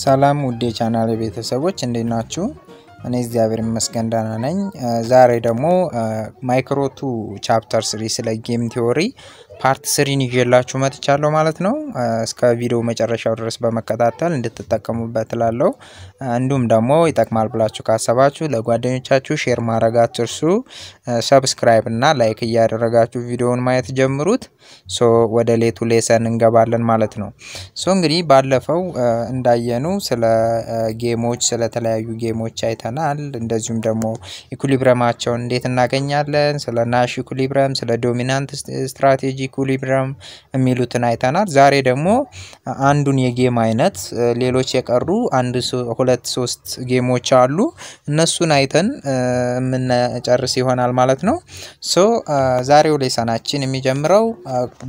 ሰላም ውዴ ቻናሌ ቤተሰቦች እንዴት ናችሁ? እኔ እግዚአብሔር ይመስገን ደህና ነኝ። ዛሬ ደግሞ ማይክሮ 2 ቻፕተር 3 ስለ ጌም ቲዮሪ ፓርት 3 ይዤላችሁ መጥቻለሁ ማለት ነው። እስከ ቪዲዮ መጨረሻው ድረስ በመከታተል እንድትጠቀሙበት እላለሁ። እንዲሁም ደግሞ ይጠቅማል ብላችሁ ካሰባችሁ ለጓደኞቻችሁ ሼር ማድረግ አትርሱ። ሰብስክራይብ እና ላይክ እያደረጋችሁ ቪዲዮውን ማየት ጀምሩት። ወደ ሌቱ ሌሰን እንገባለን ማለት ነው። እንግዲህ ባለፈው እንዳየኑ ስለ ጌሞች ስለተለያዩ ጌሞች አይተናል። እንደዚሁም ደግሞ ኢኩሊብረማቸውን እንዴት እናገኛለን፣ ስለ ናሽ ኢኩሊብረም፣ ስለ ዶሚናንት ስትራቴጂ ኢኩሊብረም የሚሉትን አይተናል። ዛሬ ደግሞ አንዱን የጌም አይነት ሌሎች የቀሩ 1-2-3 ጌሞች አሉ። እነሱን አይተን የምንጨርስ ይሆናል ማለት ነው። ዛሬው ሌሰናችን የሚጀምረው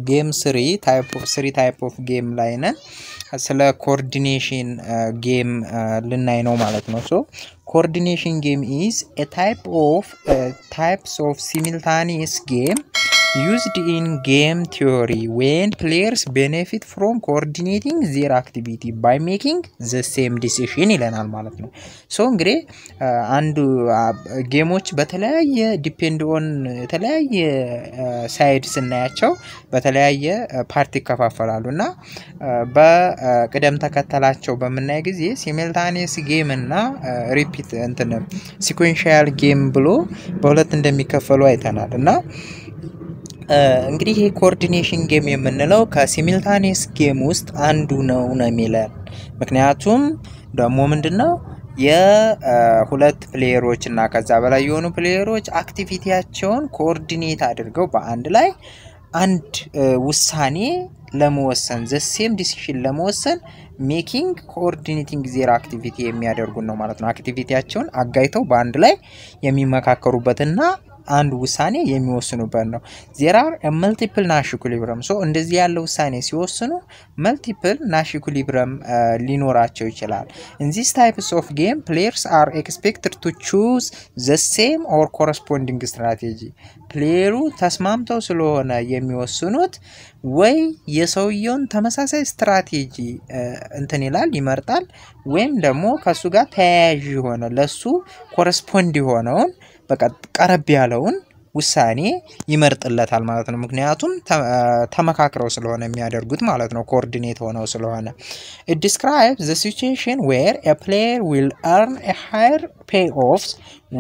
ጌም 3 ታይፕ ኦፍ ጌም ላይ ነን። ስለ ኮኦርዲኔሽን ጌም ልናይ ነው ማለት ነው። coordination game is a types of simultaneous game used in game theory when players benefit from coordinating their activity by making the same decision ይለናል ማለት ነው። እንግዲህ አንዱ ጌሞች በተለያየ ዲፔንድ ኦን የተለያየ ሳይድ ስናያቸው በተለያየ ፓርቲ ይከፋፈላሉና በቅደም ተከተላቸው በመናይ ጊዜ ሲሙልታኒየስ ጌም እና ሪፒት ሲኩዌንሻል ጌም ብሎ በሁለት እንደሚከፈሉ አይተናል። እና እንግዲህ ይሄ ኮኦርዲኔሽን ጌም የምንለው ከሲሙልታኒየስ ጌም ውስጥ አንዱ ነው የሚለን። ምክንያቱም ደግሞ ምንድነው የሁለት ፕሌየሮች እና ከዛ በላይ የሆኑ ፕሌየሮች አክቲቪቲያቸውን ኮኦርዲኔት አድርገው በአንድ ላይ አንድ ውሳኔ ለመወሰን the same decision ለመወሰን making coordinating their activity የሚያደርጉ ነው ማለት ነው። አክቲቪቲያቸውን አጋይተው በአንድ ላይ የሚመካከሩበትና አንድ ውሳኔ የሚወስኑበት ነው። there are a multiple Nash equilibrium እንደዚህ ያለው ውሳኔ ሲወስኑ multiple Nash equilibrium ሊኖራቸው ይችላል። in this types of game players are expected to choose the same or corresponding strategy ፕሌየሩ ተስማምተው ስለሆነ የሚወስኑት ወይ የሰውየውን ተመሳሳይ ስትራቴጂ ይመርጣል ወይም ደግሞ ከሱ ጋር ተያያዥ ሆነ ለሱ ኮረስፖንድ ሆነውን በቃ ቀረብ ያለውን ውሳኔ ይመርጥለታል ማለት ነው። ምክንያቱም ተመካክረው ስለሆነ የሚያደርጉት ማለት ነው። ኮኦርዲኔት ሆነው ስለሆነ it describes the situation where a player will earn a higher payoffs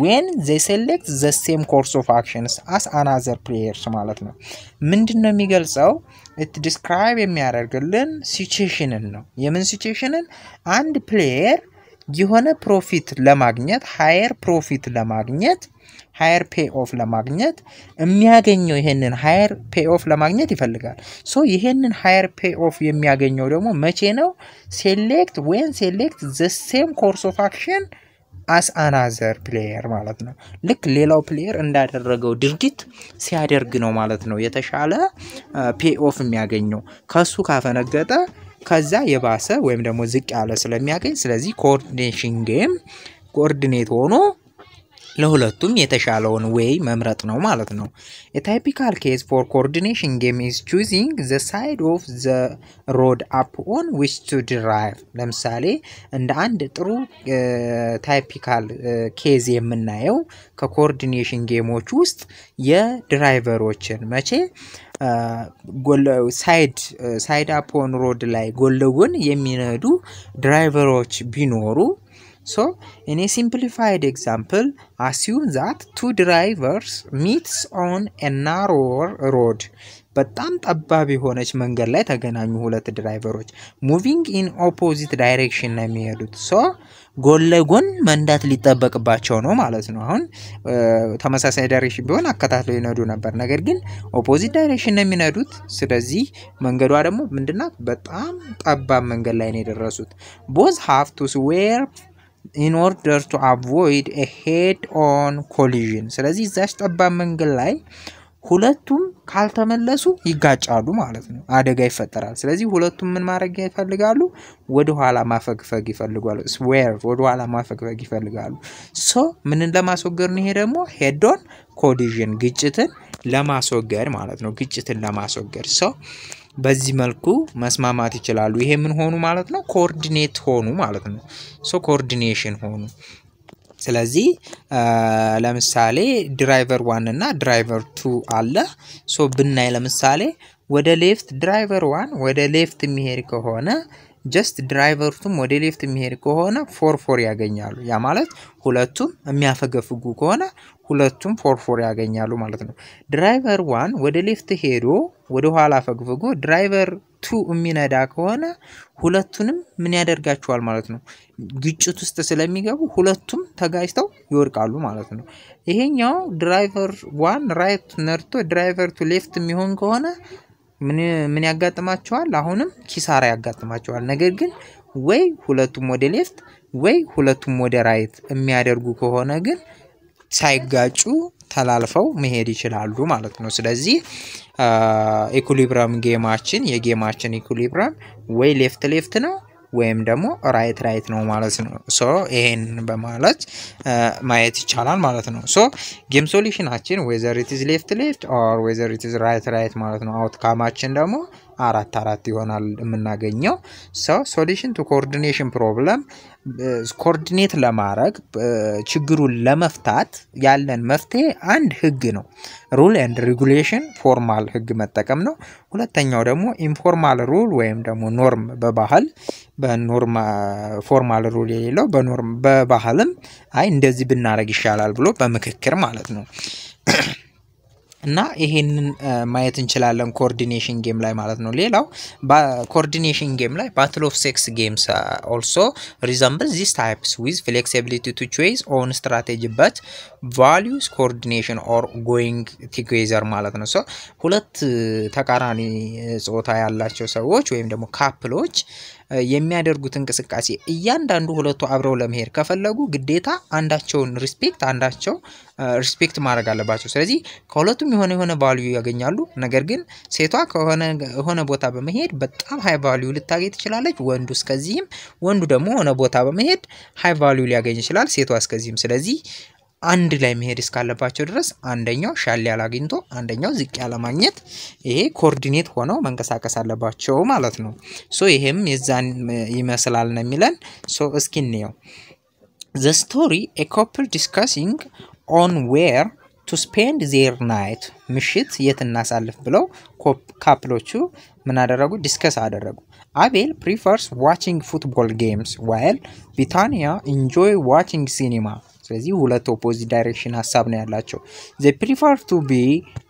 when they select the same course of actions as another players ማለት ነው። ምንድነው የሚገልጸው? it describe የሚያደርግልን ሲቹዌሽንን ነው። የምን ሲቹዌሽንን? አንድ ፕሌየር የሆነ ፕሮፊት ለማግኘት ሃየር ፔይ ኦፍ ለማግኘት የሚያገኘው ይሄንን ሃየር ፔይ ኦፍ ለማግኘት ይፈልጋል። ይሄንን ሃየር ፔይ ኦፍ የሚያገኘው ደግሞ መቼ ነው? select the same course of action as another player ማለት ነው። ልክ ሌላው ፕሌየር እንዳደረገው ድርጊት ሲያደርግ ነው ማለት ነው የተሻለ ፔይ ኦፍ የሚያገኘው። ከሱ ካፈነገጠ ከዛ የባሰ ወይም ደግሞ ዝቅ ያለ ስለሚያገኝ ስለዚህ ኮኦርዲኔሽን ጌም ኮኦርዲኔት ሆኖ ለሁለቱም የተሻለውን ዌይ መምረጥ ነው ማለት ነው። a typical case for coordination game is choosing the side of the road upon which to drive ለምሳሌ እንደ አንድ ጥሩ ታይፒካል ኬዝ የምናየው ከኮኦርዲኔሽን ጌሞች ውስጥ የድራይቨሮችን መቼ ሳይድ አፖን ሮድ ላይ ጎን ለጎን የሚነዱ ድራይቨሮች ቢኖሩ in a simplified example assume that two drivers meets on a narrower road በጣም ጠባብ የሆነች መንገድ ላይ ተገናኙ ሁለት ድራይቨሮች moving in opposite direction ነው የሚሄዱት። ጎን ለጎን መንዳት ሊጠበቅባቸው ነው ማለት ነው። አሁን ተመሳሳይ ዳይሬክሽን ቢሆን አከታትለው ይነዱ ነበር። ነገር ግን ኦፖዚት ዳይሬክሽን ነው የሚነዱት። ስለዚህ መንገዷ ደግሞ ምንድነው በጣም ጠባብ መንገድ ላይ ነው የደረሱት። both have to swerve in order to avoid a head-on collision ስለዚህ እዛች ጠባብ መንገድ ላይ ሁለቱም ካልተመለሱ ይጋጫሉ ማለት ነው። አደጋ ይፈጠራል። ስለዚህ ሁለቱም ምን ማድረግ ይፈልጋሉ? ወደ ኋላ ማፈግፈግ ይፈልጋሉ። swerve ወደ ኋላ ማፈግፈግ ይፈልጋሉ። ምንን ለማስወገድ ነው? ይሄ ደግሞ head-on collision ግጭትን ለማስወገድ ማለት ነው። ግጭትን ለማስወገድ በዚህ መልኩ መስማማት ይችላሉ ይሄ ምን ሆኑ ማለት ነው ኮኦርዲኔት ሆኑ ማለት ነው ሶ ኮኦርዲኔሽን ሆኑ ስለዚህ ለምሳሌ ድራይቨር 1 እና ድራይቨር 2 አለ ሶ ብናይ ለምሳሌ ወደ ሌፍት ድራይቨር 1 ወደ ሌፍት የሚሄድ ከሆነ just driver ቱም ወደ ሌፍት የሚሄድ ከሆነ 4 ያገኛሉ ያ ማለት ሁለቱም የሚያፈገፍጉ ከሆነ ሁለቱም 4 ያገኛሉ ማለት ነው ድራይቨር 1 ወደ ሌፍት ሄዶ ወደ ኋላ ፈግፍጎ ድራይቨር 2 የሚነዳ ከሆነ ሁለቱንም ምን ያደርጋቸዋል ማለት ነው ግጭት ውስጥ ስለሚገቡ ሁለቱም ተጋጭተው ይወርቃሉ ማለት ነው ይሄኛው ድራይቨር 1 ራይት ነርቶ ድራይቨር 2 ሌፍት የሚሆን ከሆነ ምን ያጋጥማቸዋል አሁንም ኪሳራ ያጋጥማቸዋል ነገር ግን ወይ ሁለቱም ወደ ሌፍት ወይ ሁለቱም ወደ ራይት የሚያደርጉ ከሆነ ግን ሳይጋጩ ተላልፈው መሄድ ይችላሉ ማለት ነው ስለዚህ ኢኩሊብሪየም የጌማችን ኢኩሊብሪየም ወይ ሌፍት ነው ወይም ደግሞ ራይት ነው ማለት ነው ሶ ይሄን በማለት ማየት ይቻላል ማለት ነው ሶ ጌም ሶሉሽናችን whether it is left or whether it is right ማለት ነው አውትካማችን ደግሞ 4 ይሆናል የምናገኘው ሶ ሶሉሽን ቱ ኮኦርዲኔሽን ፕሮብለም ኮኦርዲኔት ለማድረግ ችግሩን ለመፍታት ያለን መፍትሄ አንድ ህግ ነው ሩል ኤንድ ሬጉሌሽን ፎርማል ህግ መጠቀም ነው ሁለተኛው ደግሞ ኢንፎርማል ሩል ወይም ደግሞ ኖርም በባህል በኖርም ፎርማል ሩል የሌለው በኖርም በባህልም አይ እንደዚህ ብናረግ ይሻላል ብሎ በመከክር ማለት ነው እና ይሄንን ማየት እንችላለን ኮኦርዲኔሽን ጌም ላይ ማለት ነው ሌላው ኮኦርዲኔሽን ጌም ላይ battle of sex games also resemble these types with flexibility to choose own strategy but values coordination or going together ማለት ነው so ሁለት ተቃራኒ ጾታ ያላቸው ሰዎች ወይም ደግሞ ካፕሎች የሚያደርጉት እንቅስቃሴ እያንዳንዱ ሁለቱ አብረው ለመሄድ ከፈለጉ ግዴታ አንዳቸውን ሪስፔክት ማድረግ አለባቸው ስለዚህ ከሁለቱም የሆነ ቫልዩ ያገኛሉ ነገር ግን ሴቷ ከሆነ ቦታ በመሄድ በጣም ሃይ ቫልዩ ልታገኝ ትችላለች ወንዱ ደግሞ ሆነ ቦታ በመሄድ ሃይ ቫልዩ ሊያገኝ ይችላል ሴቷ እስከዚህም ስለዚህ አንድ ላይ መሄድ እስካለባቸው ድረስ አንደኛው ሻል ያላግኝቶ አንደኛው ዝቅ ያለ ማግኘት ይሄ ኮኦርዲኔት ሆነው መንቀሳቀስ አለባቸው ማለት ነው ሶ ይሄም የዛን ይመስላል ነው የሚለን ሶ እስኪ እንየው the story a couple discussing on where to spend their night ምሽት የት እናሳልፍ ብለው ካፕሎቹ ምን አደረጉ ዲስከስ አደረጉ Abel prefers watching football games while Vitania enjoy watching cinema ስለዚህ ሁለት ኦፖዚት ዳይሬክሽን ሐሳብ ነው ያላቸው they prefer to be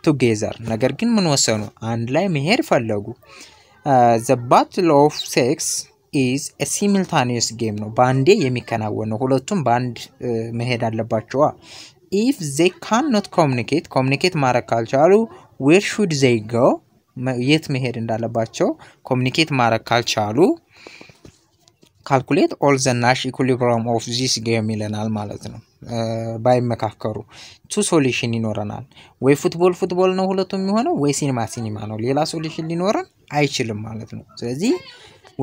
together ነገር ግን ምን ወሰኑ አንድ ላይ መሄድ ፈለጉ the battle of sex is a simultaneous game ነው ባንዴ የሚከናወን ነው ሁለቱም ባንድ መሄድ አለባቸው if they cannot communicate ማድረግ ካልቻሉ where should they go የት መሄድ እንዳለባቸው ኮሙኒኬት ማድረግ ካልቻሉ calculate all the Nash equilibrium of this game ይለናል ማለት ነው ባይመካከሩ two solution ይኖረናል ወይ ፉትቦል ነው ሁለቱም የሚሆነው ወይ ሲኒማ ነው ሌላ ሶሉሽን ሊኖረን አይችልም ማለት ነው ስለዚህ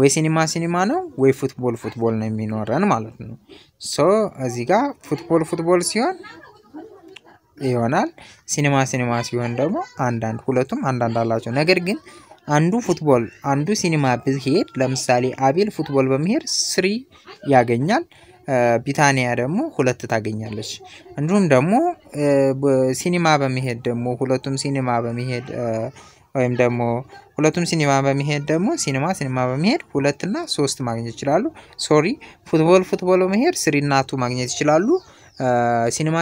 ወይ ሲኒማ ነው ወይ ፉትቦል ነው የሚኖረን ማለት ነው ሶ እዚህ ጋር ፉትቦል ሲሆን ይሆናል ሲኒማ ሲሆን ደግሞ ሁለቱም አንዳንድ አላቸው ነገር ግን አንዱ ፉትቦል አንዱ ሲኒማ በመሄድ ለምሳሌ አቤል ፉትቦል በመሄድ 3 ያገኛል ቢታኒያ ደግሞ 2 ታገኛለች እንዱም ደግሞ ሲኒማ በመሄድ ደግሞ ሁለቱም ሲኒማ በመሄድ ወይም ደግሞ ሁለቱም ሲኒማ በመሄድ ደግሞ ሲኒማ በመሄድ 2 እና 3 ማግኘት ይችላሉ ፉትቦል በመሄድ 3 እና 2 ማግኘት ይችላሉ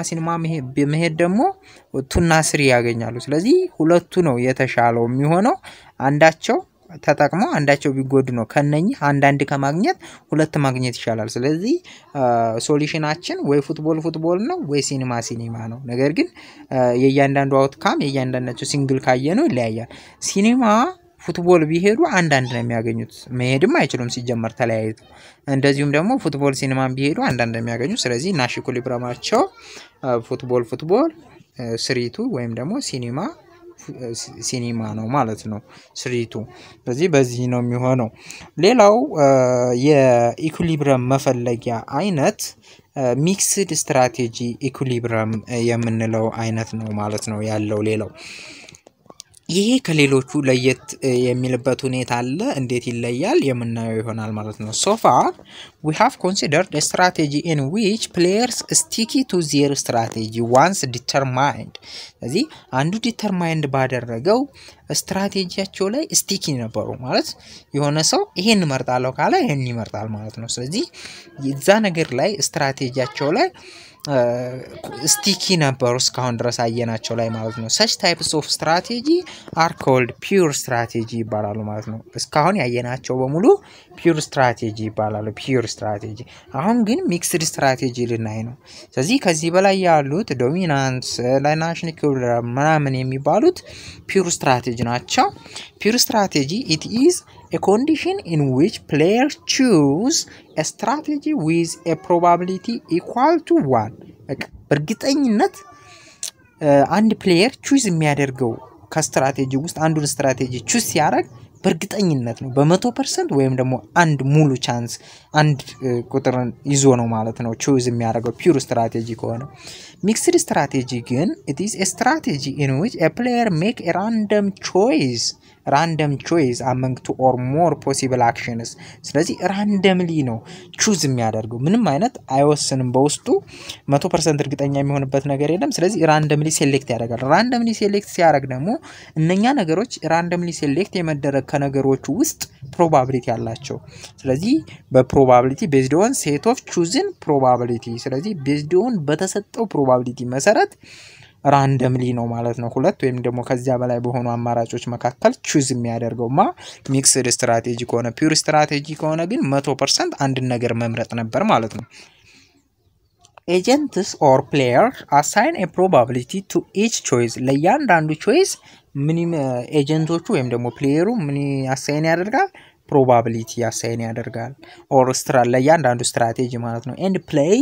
ሲኒማ በመሄድ ደግሞ 2 እና 3 ያገኛሉ ስለዚህ ሁለቱ ነው የተሻለው የሚሆነው አንዳቸው ተጠቅሞ አንዳቸው ቢጎድ ነው ከነኚህ አንድ ከማግኘት 2 ማግኘት ይችላል ስለዚህ ሶሉሽናችን ወይ ፉትቦል ነው ወይ ሲኒማ ነው ነገር ግን የእያንዳንዱ አውትካም የእያንዳንዳቸው ሲንግል ካየነው ይለያያል ሲኒማ ፉትቦል ቢሄዱ አንድ ነው የሚያገኙት መሄድም አይችሉም ሲጀመር ተለያይቶ እንደዚሁም ደግሞ ፉትቦል ሲኒማ ቢሄዱ አንድ እንደሚያገኙ ስለዚህ ናሽ ኢኩሊብሪየማቸው ፉትቦል 3 ወይም ደግሞ ሲኒማ ነው ማለት ነው 3 በዚህ ነው የሚሆነው ሌላው የኢኩሊብሪየም መፈለጊያ አይነት ሚክስድ ስትራቴጂ ኢኩሊብሪየም የምንለው አይነት ነው ማለት ነው ያለው ሌላው ይሄ ከሌሎቹ ለየት የሚልበት ሁኔታ አለ እንዴት ይለያል የምናየው ይሆናል ማለት ነው so far we have considered a strategy in which players sticky to their strategy once determined ስለዚህ አንዱ ዲተርማይንድ ባደረገው ስትራቴጂያቸው ላይ ስቲኪ ነበሩ ማለት የሆነ ሰው ይሄን መርጣለው ካለ ይሄን ይመርጣል ማለት ነው ስለዚህ የዛ ነገር ላይ ስትራቴጂያቸው ላይ ስቲኪ ነበሩ እስካሁን ድረስ አየናቸው ላይ ማለት ነው such types of strategy are called pure strategy ይባላሉ ማለት ነው እስካሁን ያየናቸው በሙሉ pure strategy ይባላሉ pure strategy አሁን ግን mixed strategy ልናይ ነው ስለዚህ ከዚህ በላይ ያሉት dominance ላይናሽን ኢኩሊብሪየም ምናምን የሚባሉት pure strategy ናቸው pure strategy it is a condition in which players choose a strategy with a probability equal to 1 በእርግጠኝነት አንድ ፕሌየር ቹዝ የሚያደርገው ከስትራቴጂ ውስጥ አንዱን ስትራቴጂ ቹዝ ሲያደርግ በእርግጠኝነት ነው በ100% ወይም ደግሞ አንድ ሙሉ ቻንስ አንድ ቁጥርን ይዞ ነው ማለት ነው ቹዝ የሚያደርገው ፒውር ስትራቴጂ ከሆነ ሚክስድ ስትራቴጂ ግን it is a strategy in which a player make a random choice among two or more possible actions ስለዚህ randomly ነው ቹዝ የሚያደርገው ምንም አይነት አይወስንም በውስጡ 100% እርግጠኛ የሚሆንበት ነገር የለም ስለዚህ randomly select ያደርጋል randomly select ሲያደርግ ደግሞ እነኛ ነገሮች randomly select የመደረግ ከነገሮቹ ውስጥ probability አላቸው ስለዚህ በፕሮባቢሊቲ based on set of chosen probability ስለዚህ based on በተሰጠው probability መሰረት randomly ነው ማለት ነው ሁለት ወይም ደግሞ ከዚያ በላይ በሆኑ አማራጮች መካከል ቹዝ የሚያደርገውማ ሚክስድ ስትራቴጂ ከሆነ ፒውር ስትራቴጂ ከሆነ ግን 100% አንድ ነገር መምረጥ ነበር ማለት ነው agents or players assign a probability to each choice ለእያንዳንዱ choice ምን ኤጀንቶቹ ወይም ደግሞ ፕሌየሩ ምን አሳይን ያደርጋል probability assign ያደርጋል or ለእያንዳንዱ ስትራቴጂ ማለት ነው and play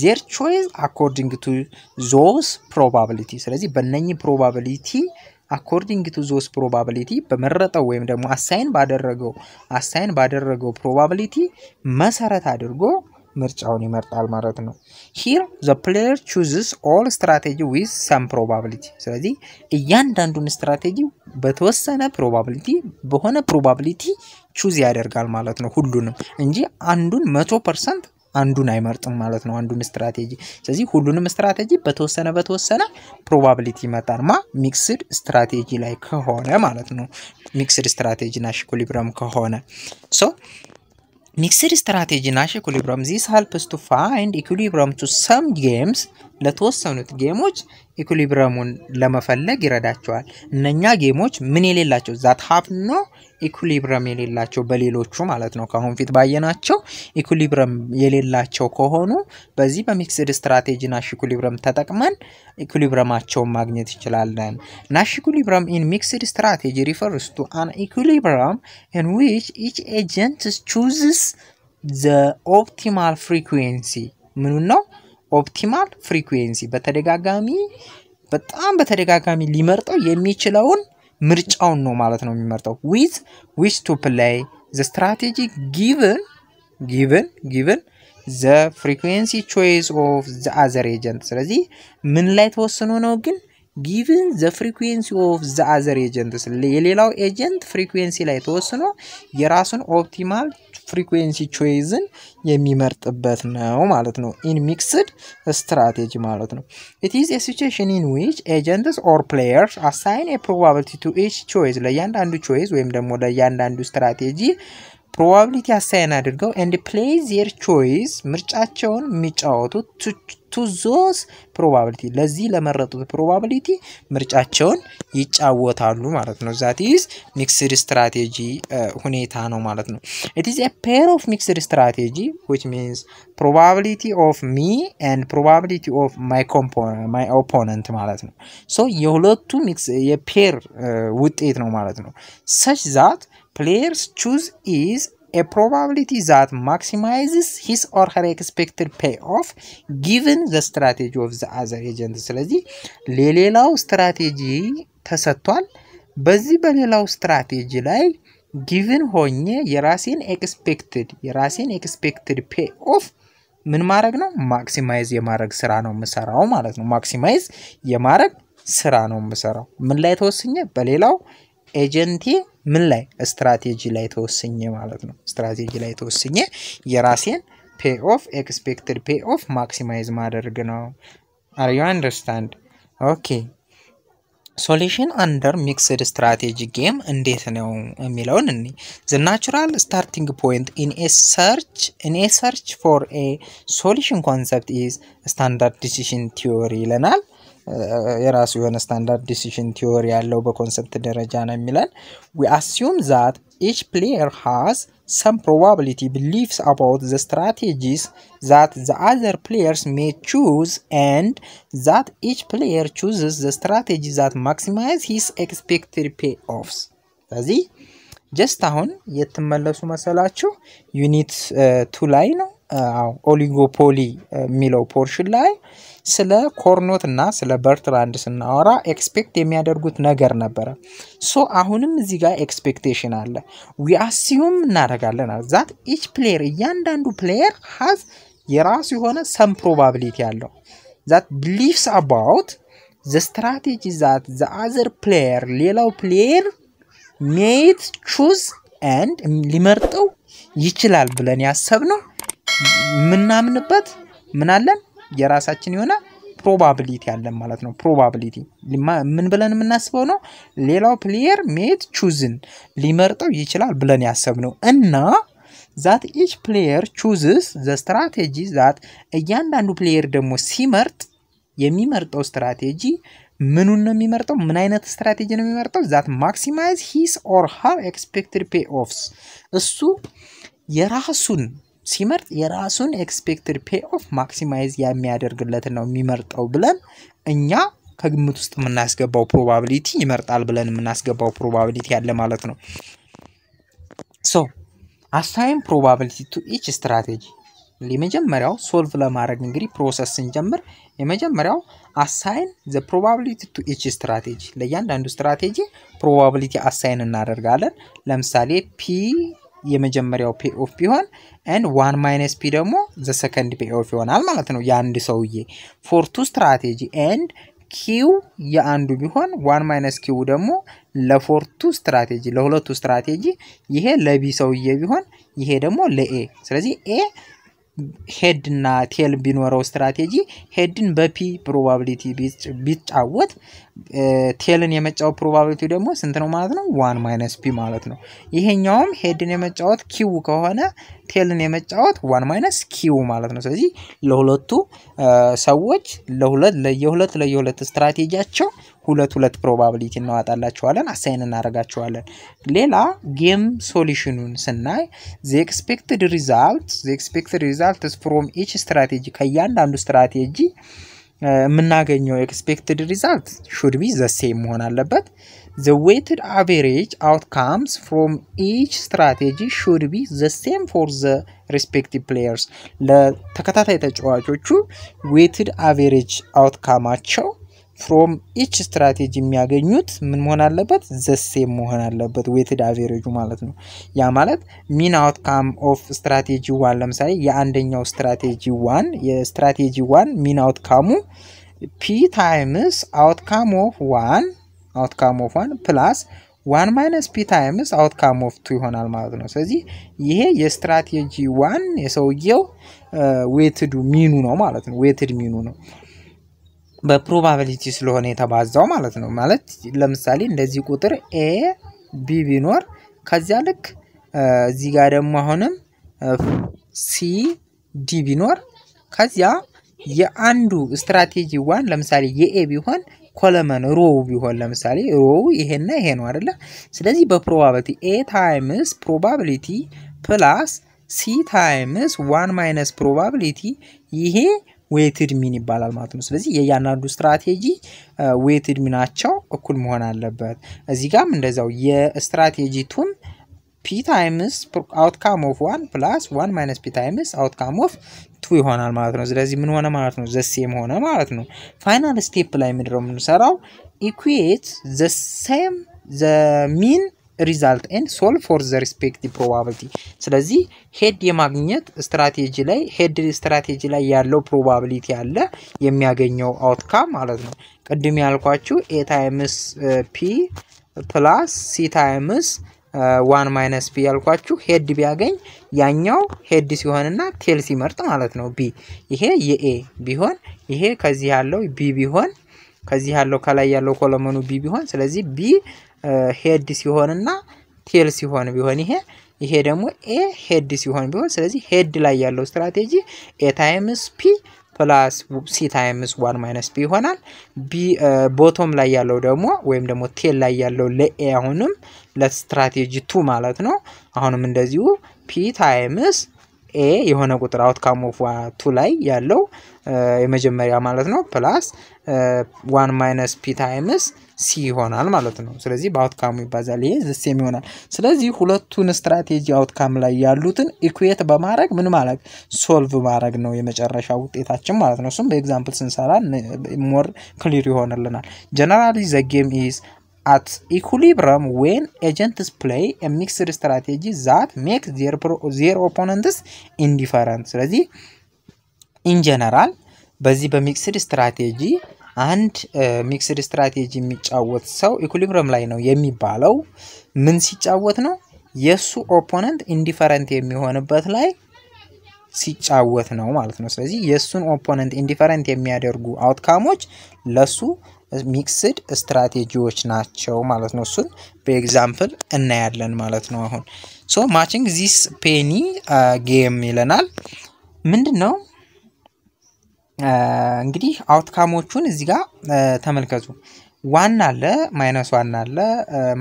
their choice according to those probability ስለዚህ በእነኚህ probability according to those probability በመረጠው ወይም ደግሞ assign ባደረገው probability መሰረት አድርጎ ምርጫውን ይመርጣል ማለት ነው here the player chooses all strategy with some probability ስለዚህ እያንዳንዱን ስትራቴጂ በተወሰነ probability በሆነ probability ቹዝ ያደርጋል ማለት ነው ሁሉንም እንጂ አንዱን 100% አንዱን አይመርጥም ማለት ነው አንዱን ስትራቴጂ ስለዚህ ሁሉንም ስትራቴጂ በተወሰነ probability ይመጣልማ ሚክስድ ስትራቴጂ ላይ ከሆነ ማለት ነው ሚክስድ ስትራቴጂ ናሽ ኢኩሊብሪየም ከሆነ so mixed strategy nash equilibrium this helps to find equilibrium to some games ለተወሰኑት ጌሞች ኢኩሊብሪየሙን ለመፈለግ ይረዳቸዋል እነኛ ጌሞች ምን የሌላቸው that have no equilibrium የሌላቸው በሌሎቹ ማለት ነው ካሁን ፊት ባየናቸው ኢኩሊብሪየም የሌላቸው ከሆኑ በዚህ በሚክስድ ስትራቴጂ ናሽ ኢኩሊብሪየም ተጠቅመን ኢኩሊብሪየማቸውን ማግኘት ይችላልለን ናሽ ኢኩሊብሪየም in mixed strategy refers to an equilibrium in which each agent chooses the optimal frequency ምኑ ነው optimal frequency በጣም በተደጋጋሚ ሊመርጠው የሚችለውን ምርጫውን ነው ማለት ነው የሚመርጠው with which to play the strategy given the frequency choice of the other agent ስለዚህ ምን ላይ ተወስኖ ነው ግን given the frequency of the other agent የሌላው ኤጀንት ፍሪኩዌንሲ ላይ ተወስኖ የራሱን ኦፕቲማል ፍሪኩዌንሲ ቾይዝን የሚመርጥበት ነው ማለት ነው in mixed strategy ማለት ነው it is a situation in which agents or players assign a probability to each choice ለእያንዳንዱ choice ወይም ደግሞ ለእያንዳንዱ ስትራቴጂ probability assign አድርገው and play their choice ምርጫቸውን የሚጫወቱት to those probability ለዚህ ለመረጡት probability ምርጫቸውን ይጫወታሉ ማለት ነው that is mixed strategy ሁኔታ ነው ማለት ነው it is a pair of mixed strategy which means probability of me and probability of my opponent ማለት ነው so የሁለቱ ሚክስ የፔር ውጤት ነው ማለት ነው such that players choose is a probability that maximizes his or her expected payoff given the strategy of the other agent ስለዚህ ለሌላው ስትራቴጂ ተሰጥቷል በዚህ በሌላው ስትራቴጂ ላይ given ሆኜ የራሴን expected payoff ምን ማድረግ ነው ማክሲማይዝ የማድረግ ስራ ነው መስራው ማለት ነው ማክሲማይዝ የማድረግ ስራ ነው የምሰራው ምን ላይ ተወስኜ በሌላው ኤጀንቴ ምን ላይ ስትራቴጂ ላይ ተወስኜ ማለት ነው ስትራቴጂ ላይ ተወስኜ የራሴን pay off expected pay off maximize ማድረግ ነው are you understand okay solution under mixed strategy game እንዴት ነው የሚለውን እንይ the natural starting point in a search for a solution concept is standard decision theory ይለናል የራሱ የሆነ standard decision theory ያለው በኮንሰፕት ደረጃ ነው የሚለን we assume that each player has some probability beliefs about the strategies that the other players may choose and that each player chooses the strategy that maximize his expected payoffs ስለዚህ just አሁን የተመለሱ መሰላችሁ ዩኒት 2 ላይ ነው ኦሊጎፖሊ የሚለው ፖርሽን ላይ ስለ ኮርኖት እና ስለ በርትራንድ ስናወራ ኤክስፔክት የሚያደርጉት ነገር ነበር ሶ አሁንም እዚህ ጋር ኤክስፔክቴሽን አለ we assume እናደርጋለን that each player እያንዳንዱ ፕሌየር has የራሱ የሆነ some probability አለው that believes about the strategy that the other player ሌላው ፕሌየር may choose and ሊመርጠው ይችላል ብለን ያሰብነው ምናምንበት ምን አለን የራሳችን የሆነ probability አለን ማለት ነው probability ምን ብለን የምናስበው ነው ሌላው ፕሌየር ሜት ቹዝን ሊመርጠው ይችላል ብለን ያሰብነው እና that each player chooses the strategy that እያንዳንዱ ፕሌየር ደግሞ ሲመርጥ የሚመርጠው ስትራቴጂ ምኑን ነው የሚመርጠው ምን አይነት ስትራቴጂ ነው የሚመርጠው that maximize his or her expected payoffs እሱ የራሱን ሲመርጥ የራሱን expected payoff maximize የሚያደርግለት ነው የሚመርጠው ብለን እኛ ከግምት ውስጥ የምናስገባው probability ይመርጣል ብለን የምናስገባው probability ያለ ማለት ነው so assign probability to each strategy ለመጀመሪያው ሶልቭ ለማድረግ እንግዲህ ፕሮሰስ ስንጀምር የመጀመሪያው assign the probability to each strategy ለእያንዳንዱ ስትራቴጂ probability assign እናደርጋለን ለምሳሌ p የመጀመሪያው pay off ቢሆን and 1 minus p ደግሞ the second pay off ይሆናል ማለት ነው ያንድ ሰውዬ for two strategy and q የአንዱ ቢሆን 1 minus q ደግሞ ለfor two strategy ለሁለቱ ስትራቴጂ ይሄ ለb ሰውዬ ቢሆን ይሄ ደግሞ ለa ስለዚህ a head እና tail ቢኖረው ስትራቴጂ headን በp probability ቢጫወት tailን የመጫወት probability ደግሞ ስንት ነው ማለት ነው 1 minus p ማለት ነው ይሄኛውም headን የመጫወት q ከሆነ tailን የመጫወት 1 minus q ማለት ነው ስለዚህ ለሁለቱ ሰዎች ለየሁለት ስትራቴጂያቸው ሁለት probability እናዋጣላቸዋለን አሳይን እናረጋቸዋለን ሌላ ጌም ሶሉሽኑን ስናይ the expected result is from each strategy ከያንዳንዱ ስትራቴጂ የምናገኘው expected result should be the same መሆን አለበት the weighted average outcomes from each strategy should be the same for the respective players ለተከታታይ ተጫዋቾቹ weighted average outcomeአቸው from each strategy የሚያገኙት ምን መሆን አለበት the same መሆን አለበት weighted average ማለት ነው ያ ማለት mean outcome of strategy 1 ለምሳሌ የአንደኛው strategy 1 የstrategy 1 mean outcome p times outcome of 1 plus 1 minus p times outcome of 2 ይሆናል ማለት ነው ስለዚህ ይሄ የstrategy 1 የሰውየው weighted mean ነው ማለት ነው weighted mean ነው በፕሮባቢሊቲ ስለሆነ የተባዛው ማለት ነው ማለት ለምሳሌ እንደዚህ ቁጥር a b ቢኖር ከዚያ ልክ እዚህ ጋር ደግሞ አሁንም c d ቢኖር ከዚያ የአንዱ ስትራቴጂ 1 ለምሳሌ የa ቢሆን ኮለመን ሮው ቢሆን ለምሳሌ ሮው ይሄና ይሄ ነው አይደለ ስለዚህ በፕሮባቢሊቲ a times probability plus c times 1 minus probability ይሄ weighted mean ይባላል ማለት ነው ስለዚህ የያናዱ ስትራቴጂ weighted meanአቸው እኩል መሆን አለበት እዚህ ጋርም እንደዛው የስትራቴጂ ቱም p times outcome of 1 plus 1 minus p times outcome of 2 ይሆናል ማለት ነው ስለዚህ ምን ሆነ ማለት ነው the same ሆነ ማለት ነው ፋይናል ስቴፕ ላይ ምንድነው የምንሰራው equate the mean result and solve for the respective probability ስለዚህ ሄድ የማግኘት ስትራቴጂ ላይ ሄድ ስትራቴጂ ላይ ያለው probability አለ የሚያገኘው outcome ማለት ነው ቅድም ያልኳችሁ a times p plus c times 1 minus p ያልኳችሁ ሄድ ቢያገኝ ያኛው ሄድ ሲሆንና ቴል ሲመርጥ ማለት ነው b ይሄ የa ቢሆን ይሄ ከዚህ ያለው b ቢሆን ከዚህ ያለው ከላይ ያለው ኮለመኑ b ቢሆን ስለዚህ b ሄድ ሲሆንና ቴል ሲሆን ቢሆን ይሄ ደግሞ a ሄድ ሲሆን ቢሆን ስለዚህ ሄድ ላይ ያለው ስትራቴጂ a times p plus c times 1 minus p ይሆናል b ቦቶም ላይ ያለው ደግሞ ወይም ደግሞ ቴል ላይ ያለው ለa አሁንም ለስትራቴጂ 2 ማለት ነው አሁንም እንደዚሁ p times a የሆነ ቁጥር አውትካም ኦፍ 2 ላይ ያለው የመጀመሪያ ማለት ነው ፕላስ 1 minus p times c ይሆናል ማለት ነው ስለዚህ በአውትካሙ ይባዛል ይሄ ዘሴም ይሆናል ስለዚህ ሁለቱን ስትራቴጂ አውትካም ላይ ያሉትን ኢኩዌት በማድረግ ምን ማለት ሶልቭ ማድረግ ነው የመጨረሻው ውጤታችን ማለት ነው እሱም በኤግዛምፕል ስንሰራ ሞር ክሊር ይሆንልናል generally the game is at equilibrium when agents play a mixed strategy that makes their opponents indifferent ስለዚህ in general በዚህ በሚክስድ ስትራቴጂ አንድ ሚክስድ ስትራቴጂ የሚጫወት ሰው ኢኩሊብሪየም ላይ ነው የሚባለው ምን ሲጫወት ነው የሱ ኦፖነንት ኢንዲፈረንት የሚሆንበት ላይ ሲጫወት ነው ማለት ነው ስለዚህ የሱን ኦፖነንት ኢንዲፈረንት የሚያደርጉ አውትካሞች ለሱ ሚክስድ ስትራቴጂዎች ናቸው ማለት ነው እሱን በኤግዛምፕል እናያለን ማለት ነው አሁን ሶ ማቺንግ ዚስ ፔኒ ጌም ይለናል ምንድነው እንግዲህ አውትካሞቹን እዚህ ጋር ተመልከቱ 1 አለ -1 አለ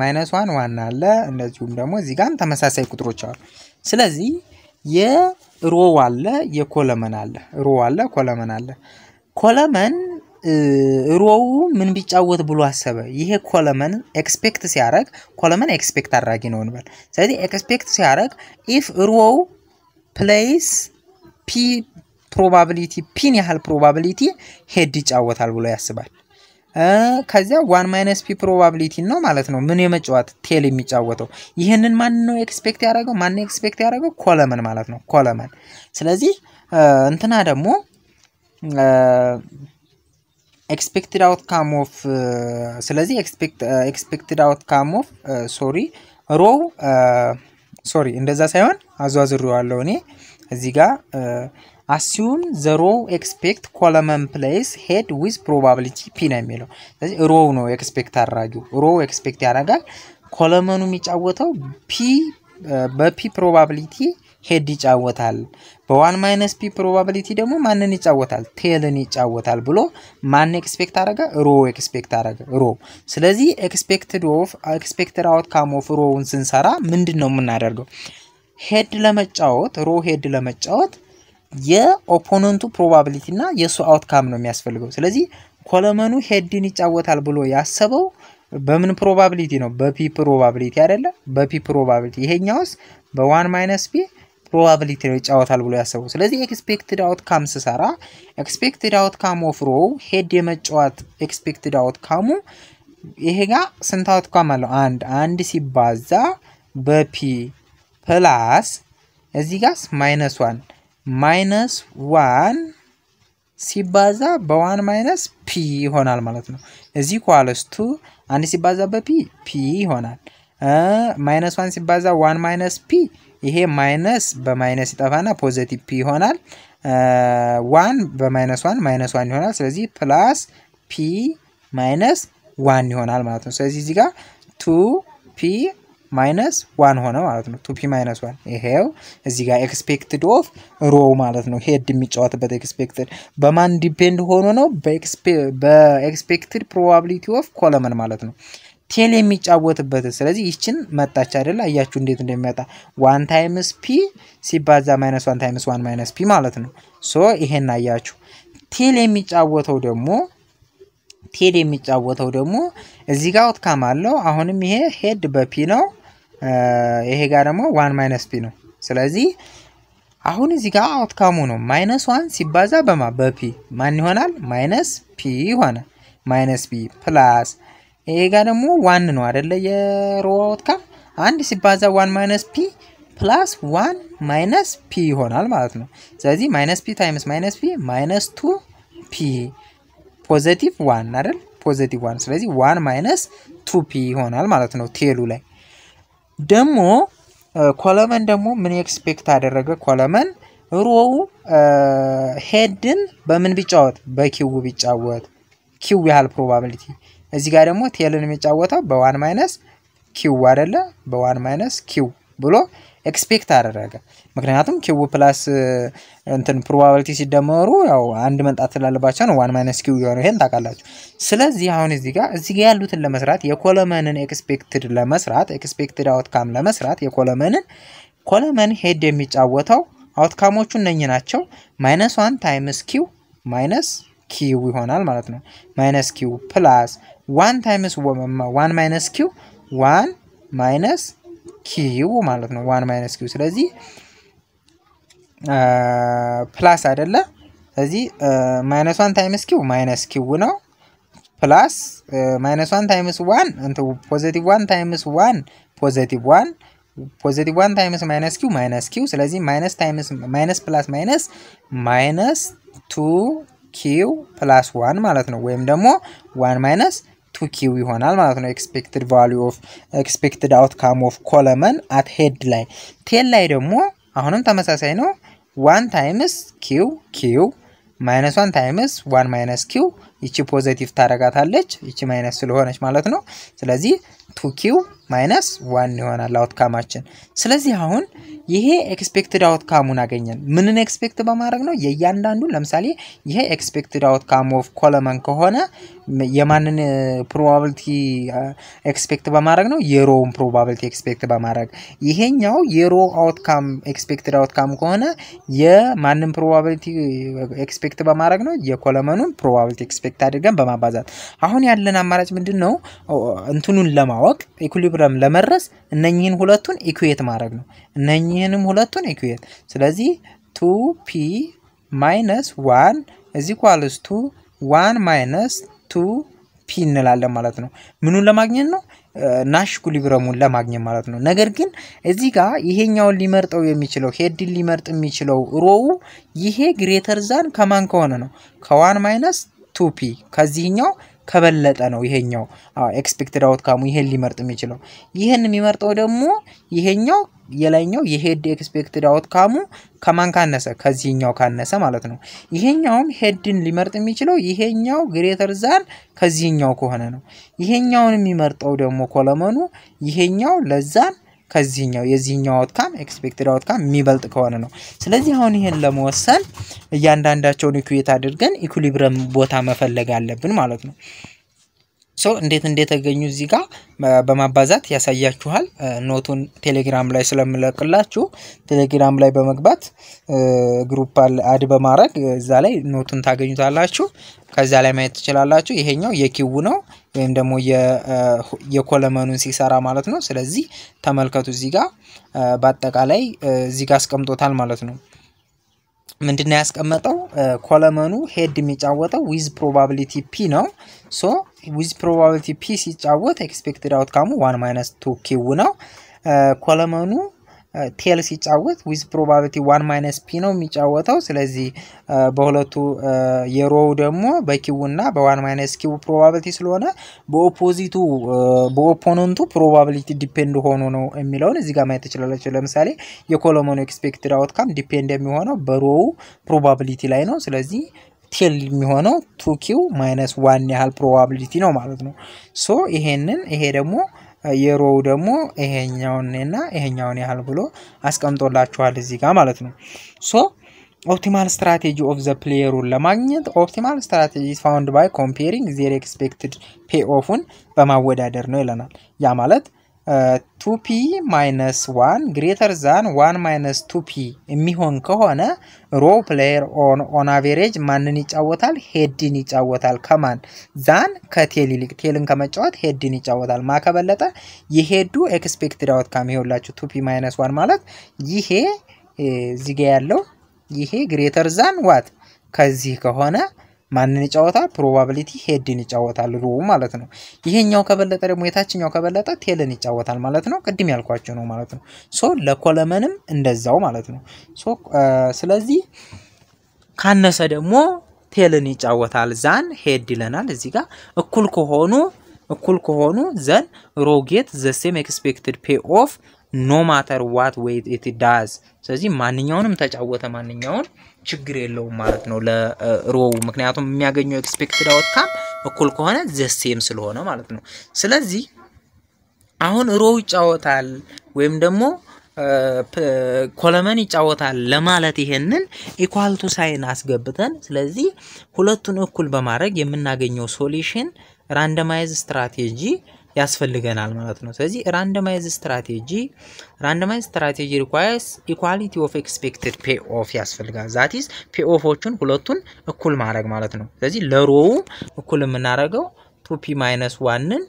-1 1 አለ እንደዚሁም ደግሞ እዚህ ጋር ተመሳሳይ ቁጥሮች አሉ ስለዚህ የሮ አለ የኮለመን አለ ሮ አለ ኮለመን አለ ኮለመን ሮው ምን ቢጫወት ብሎ አሰበ ይሄ ኮለመን ኤክስፔክት ሲያረግ ኮለመን ኤክስፔክት አድራጊ ነው እንበል ስለዚህ ኤክስፔክት ሲያረግ if row plays p probability p ያህል probability ሄድ ይጫወታል ብሎ ያስባል ከዛ 1 minus p probability ነው ማለት ነው ምን የመጫወት ቴል የሚጫወተው ይሄንን ማን ነው ኤክስፔክት ያደረገው ማን ኤክስፔክት ያደረገው ኮለመን ማለት ነው ኮለመን ስለዚህ እንትና ደግሞ expected outcome of ስለዚህ expected outcome of row እንደዛ ሳይሆን አዟዝሩዋለሁ እኔ እዚህ ጋር assume the row expect column place head with probability p ነው የሚለው ስለዚህ row ነው ኤክስፔክት አድራጊው row ኤክስፔክት ያደርጋል ኮለመኑ የሚጫወተው p በp probability head ይጫወታል በ1 minus p probability ደግሞ ማንን ይጫወታል ቴልን ይጫወታል ብሎ ማን ኤክስፔክት አደረገ row ኤክስፔክት አደረገ row ስለዚህ expected outcome of rowን ስንሰራ ምንድነው የምናደርገው head ለመጫወት row head ለመጫወት የኦፖነንቱ ፕሮባቢሊቲ እና የሱ አውትካም ነው የሚያስፈልገው ስለዚህ ኮለመኑ ሄድን ይጫወታል ብሎ ያሰበው በምን ፕሮባቢሊቲ ነው በፒ ፕሮባቢሊቲ አይደለ በፒ ፕሮባቢሊቲ ይሄኛውስ በ1 minus p ፕሮባቢሊቲ ነው ይጫወታል ብሎ ያሰበው ስለዚህ ኤክስፔክትድ አውትካም ሰራ ኤክስፔክትድ አውትካም ኦፍ ሮ ሄድ የመጫወት ኤክስፔክትድ አውትካሙ ይሄ ጋር ስንት አውትካም አለው አንድ ሲባዛ በፒ ፕላስ እዚህ ጋር -1 ሲባዛ በ1 minus p ይሆናል ማለት ነው እዚህ ኳልስቱ አንድ ሲባዛ በp p ይሆናል -1 ሲባዛ 1 minus p ይሄ ማይነስ በማይነስ ይጣፋና ፖዚቲቭ p ይሆናል 1 በ-1 ይሆናል ስለዚህ ፕላስ p -1 ይሆናል ማለት ነው ስለዚህ እዚህ ጋር 2p -1 ሆነ ማለት ነው 2p -1 ይሄው እዚህ ጋር ኤክስፔክትድ ኦፍ ሮ ማለት ነው ሄድ የሚጫወትበት ኤክስፔክትድ በማን ዲፔንድ ሆኖ ነው በኤክስፔክትድ ፕሮባቢሊቲ ኦፍ ኮለመን ማለት ነው ቴል የሚጫወትበት ስለዚህ ይችን መጣች አይደል አያችሁ እንዴት እንደሚመጣ 1 times p ሲባዛ -1 times 1 p ማለት ነው ሶ ይሄን አያችሁ ቴል የሚጫወተው ደግሞ እዚህ ጋር አውትካም አለው አሁንም ይሄ ሄድ በp ነው ይሄ ጋር ደግሞ 1 p ነው ስለዚህ አሁን እዚህ ጋር አውትካሙ ነው -1 ሲባዛ በp ማን ይሆናል -p ይሆናል -p ፕላስ ይሄ ጋር ደግሞ 1 ነው አይደለ የሮ አውትካም አንድ ሲባዛ 1 ማይነስ ፒ ፕላስ 1 ማይነስ ፒ ይሆናል ማለት ነው። ስለዚህ ማይነስ ፒ ታይምስ ማይነስ ፒ ማይነስ 2 ፒ ፖዚቲቭ 1 አይደል? ፖዚቲቭ 1 ስለዚህ 1 ማይነስ 2 ፒ ይሆናል ማለት ነው። ቴሉ ላይ ደግሞ ኮለመን ደግሞ ምን ኤክስፔክት አደረገ? ኮለመን ሮው ሄድን በምን ቢጫወት በኪው ቢጫወት ኪው ያህል ፕሮባቢሊቲ እዚህ ጋር ደግሞ ቴልን የሚጫወተው በ1 ማይነስ ኪው አይደለ? በ1 ማይነስ ኪው ብሎ ኤክስፔክት አደረገ። ምክንያቱም ኪው ፕላስ እንትን ፕሮባቢሊቲ ሲደመሩ ያው አንድ መንጣት ስላለባቸው ነው 1 ማይነስ ኪው የሆነው ይሄን ታውቃላችሁ። ስለዚህ አሁን እዚህ ጋር ያሉትን ለመስራት የኮለመንን ኤክስፔክትድ ለመስራት ኤክስፔክትድ አውትካም ለመስራት ኮለመን ሄድ የሚጫወተው አውትካሞቹ እነኚህ ናቸው። -1 ታይምስ ኪው ማይነስ ኪው ይሆናል ማለት ነው። ማይነስ ኪው ፕላስ 1 ታይምስ 1 ማይነስ ኪው 1 ማይነስ ኪው ማለት ነው። 1 ማይነስ ኪው ስለዚህ ፕላስ አይደለ? ስለዚህ -1 ታይምስ ኪው ማይነስ ኪው ነው ፕላስ -1 ታይምስ 1 እንት ፖዚቲቭ 1 ታይምስ 1 ፖዚቲቭ 1 ፖዚቲቭ 1 ታይምስ ማይነስ ኪው ስለዚህ ማይነስ ታይምስ ማይነስ ፕላስ ማይነስ ማይነስ 2 ኪው ፕላስ 1 ማለት ነው። ወይም ደግሞ 1 ማይነስ 2 ኪው ይሆናል ማለት ነው። ኤክስፔክትድ ቫልዩ ኦፍ ኤክስፔክትድ አውትካም ኦፍ ኮለመን አት ሄድ ላይ ቴል ላይ ደግሞ አሁንም ተመሳሳይ ነው። 1 ታይምስ ኪው ማይነስ 1 ታይምስ 1 ማይነስ ኪው ይቺ ፖዚቲቭ ታረጋታለች ይቺ ማይነስ ስለሆነች ማለት ነው። ስለዚህ 2 ኪው ማይነስ 1 ይሆናል አውትካማችን። ስለዚህ አሁን ይሄ ኤክስፔክትድ አውትካሙን አገኘን። ምንን ኤክስፔክት በማድረግ ነው? የእያንዳንዱ ለምሳሌ ይሄ ኤክስፔክትድ አውትካም ኦፍ ኮለመን ከሆነ የማንን ፕሮባቢሊቲ ኤክስፔክት በማድረግ ነው? የሮውን ፕሮባቢሊቲ ኤክስፔክት በማድረግ። ይሄኛው የሮ አውትካም ኤክስፔክትድ አውትካም ከሆነ የማንን ፕሮባቢሊቲ ኤክስፔክት በማድረግ ነው? የኮለመኑን ፕሮባቢሊቲ ኤክስፔክት አድርገን በማባዛት። አሁን ያለን አማራጭ ምንድነው? እንትኑን ለማወቅ ኢኩሊብሪየም ለመድረስ እነኚህን ሁለቱን ኢኩዌት ማድረግ ነው። እነኚህንም ሁለቱን ኢኩዌት ስለዚህ 2p minus 1 is equals to 1 minus 2p እንላለን ማለት ነው። ምኑን ለማግኘት ነው? ናሽ ኢኩሊብሪየሙን ለማግኘት ማለት ነው። ነገር ግን እዚህ ጋር ይሄኛውን ሊመርጠው የሚችለው ሄድን ሊመርጥ የሚችለው ሮው ይሄ ግሬተር ዛን ከማን ከሆነ ነው? ከ1 minus 2p ከዚህኛው ከበለጠ ነው ይሄኛው ኤክስፔክትድ አውትካሙ ይሄን ሊመርጥ የሚችለው። ይሄን የሚመርጠው ደግሞ ይሄኛው የላይኛው የሄድ ኤክስፔክትድ አውትካሙ ከማን ካነሰ? ከዚህኛው ካነሰ ማለት ነው። ይሄኛውም ሄድን ሊመርጥ የሚችለው ይሄኛው ግሬተር ዛን ከዚህኛው ከሆነ ነው። ይሄኛውን የሚመርጠው ደግሞ ኮለመኑ ይሄኛው ለዛን ከዚህኛው የዚህኛው አውትካም ኤክስፔክትድ አውትካም የሚበልጥ ከሆነ ነው። ስለዚህ አሁን ይሄን ለመወሰን እያንዳንዳቸውን ኢኩዌት አድርገን ኢኩሊብሪየም ቦታ መፈለግ አለብን ማለት ነው። እንዴት እንደተገኙ እዚህ ጋር በማባዛት ያሳያችኋል። ኖቱን ቴሌግራም ላይ ስለምለቅላችሁ ቴሌግራም ላይ በመግባት ግሩፕ አድ በማድረግ እዛ ላይ ኖቱን ታገኙታላችሁ። ከዛ ላይ ማየት ትችላላችሁ። ይሄኛው የኪው ነው ወይም ደግሞ የኮለመኑን ሲሰራ ማለት ነው። ስለዚህ ተመልከቱ እዚህ ጋር በአጠቃላይ እዚህ ጋር አስቀምጦታል ማለት ነው። ምንድነው ያስቀመጠው? ኮለመኑ ሄድ የሚጫወተው ዊዝ ፕሮባቢሊቲ ፒ ነው። ዊዝ ፕሮባቢሊቲ ፒ ሲጫወት ኤክስፔክትድ አውትካሙ 1 ማይነስ 2 ኪው ነው። ኮለመኑ ቴል ሲጫወት ዊዝ ፕሮባቢሊቲ 1 ማይነስ ፒ ነው የሚጫወተው። ስለዚህ በሁለቱ የሮው ደግሞ በኪው እና በ1 ማይነስ ኪው ፕሮባቢሊቲ ስለሆነ በኦፖዚቱ በኦፖነንቱ ፕሮባቢሊቲ ዲፔንድ ሆኖ ነው የሚለውን እዚህ ጋር ማየት ትችላላችሁ። ለምሳሌ የኮለመኑ ኤክስፔክትድ አውትካም ዲፔንድ የሚሆነው በሮው ፕሮባቢሊቲ ላይ ነው። ስለዚህ ቴል የሚሆነው 2q - 1 ያህል ፕሮባቢሊቲ ነው ማለት ነው። ይሄ ደግሞ የሮው ደግሞ ይሄኛውንና ይሄኛውን ያህል ብሎ አስቀምጦላችኋል እዚህ ጋር ማለት ነው። ኦፕቲማል ስትራቴጂ ኦፍ ዘ ፕሌየሩን ለማግኘት ኦፕቲማል ስትራቴጂ is found by comparing their expected payoffን በማወዳደር ነው ይለናል። ያ ማለት 2p - 1 greater than 1 - 2p የሚሆን ከሆነ ሮ ፕሌየር ኦን አቨሬጅ ማንን ይጫወታል? ሄድን ይጫወታል። ከማን ዛን ከቴል ይልቅ ቴልን ከመጫወት ሄድን ይጫወታል። ማከበለጠ የሄዱ ኤክስፔክትድ አውትካም ይኸውላችሁ 2p - 1 ማለት ይሄ እዚህ ጋር ያለው ይሄ ግሬተር ዛን ዋት ከዚህ ከሆነ ማንን ይጫወታል ፕሮባቢሊቲ ሄድን ይጫወታል ሮ ማለት ነው ይሄኛው ከበለጠ ደግሞ የታችኛው ከበለጠ ቴልን ይጫወታል ማለት ነው ቅድም ያልኳችሁ ነው ማለት ነው ሶ ለኮለመንም እንደዛው ማለት ነው ሶ ስለዚህ ካነሰ ደግሞ ቴልን ይጫወታል ዛን ሄድ ይለናል እዚህ ጋር እኩል ከሆኑ ዘን ሮ ጌት ዘ ሴም ኤክስፔክትድ ፔይ ኦፍ no matter what way it does ስለዚህ ማንኛውንም ተጫወተ ማንኛውን ችግር የለውም ማለት ነው ለሮው ምክንያቱም የሚያገኘው ኤክስፔክትድ አውትካም እኩል ከሆነ ዘ ሴም ስለሆነ ማለት ነው ስለዚህ አሁን ሮው ይጫወታል ወይም ደግሞ ኮለመን ይጫወታል ለማለት ይሄንን ኢኳል ቱ ሳይን አስገብተን ስለዚህ ሁለቱን እኩል በማድረግ የምናገኘው ሶሉሽን ራንደማይዝ ስትራቴጂ ያስፈልገናል ማለት ነው ስለዚህ ራንደማይዝ ስትራቴጂ requires equality of expected payoff ያስፈልጋል that is payoffዎቹን ሁለቱን እኩል ማድረግ ማለት ነው ስለዚህ ለሮው እኩል የምናደርገው 2p - 1 ን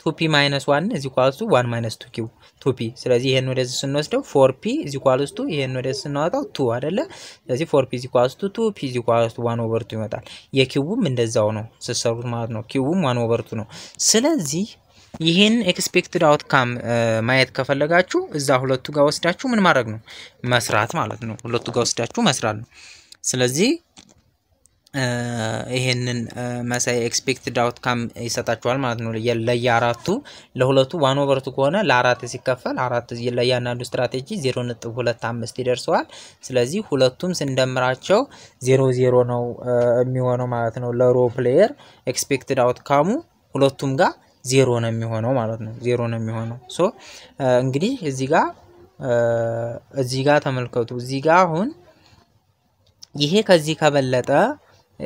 2p - 1 is equal to 1 - 2q 2p ስለዚህ ይሄን ወደዚህ ስንወስደው 4p is equal to ይሄን ወደዚህ ስናወጣው 2 አይደለ ስለዚህ 4p is equal to 2 p is equal to 1/2 ይመጣል የኪውቡም እንደዛው ነው ሲሰሩት ማለት ነው ኪውቡም 1/2 ነው ስለዚህ ይሄን ኤክስፔክትድ አውትካም ማየት ከፈለጋችሁ እዛ ሁለቱ ጋር ወስዳችሁ ምን ማድረግ ነው መስራት ማለት ነው ሁለቱ ጋር ወስዳችሁ መስራት ነው ስለዚህ ይሄንን መሳይ ኤክስፔክትድ አውትካም ይሰጣችኋል ማለት ነው ለያራቱ ለሁለቱ 1/2 ከሆነ ለአራት ሲከፈል አራት ለያናዱ ስትራቴጂ 0.25 ይደርሰዋል ስለዚህ ሁለቱም ስንደምራቸው 0 ነው የሚሆነው ማለት ነው ለሮ ፕሌየር ኤክስፔክትድ አውትካሙ ሁለቱም ጋር 0 ነው የሚሆነው ማለት ነው 0 ነው የሚሆነው ሶ እንግዲህ እዚህ ጋር ተመልከቱ እዚህ ጋር አሁን ይሄ ከዚህ ከበለጠ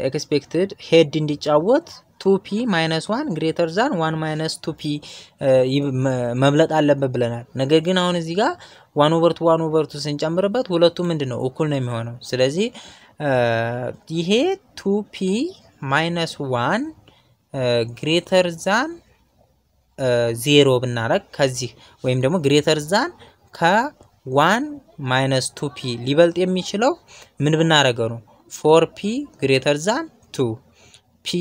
expected head እንዲጫወት 2p - 1 greater than 1 - 2p መብለጥ አለበት ብለናል ነገር ግን አሁን እዚህ ጋር 1/2 ስንጨምርበት ሁለቱ ምንድነው እኩል ነው የሚሆነው ስለዚህ ይሄ 2p - 1 greater than 0 ብናረግ ከዚህ ወይም ደግሞ greater than ከ1 - 2p ሊበልጥ የሚችለው ምን ብናረገው ነው 4p greater than 2 p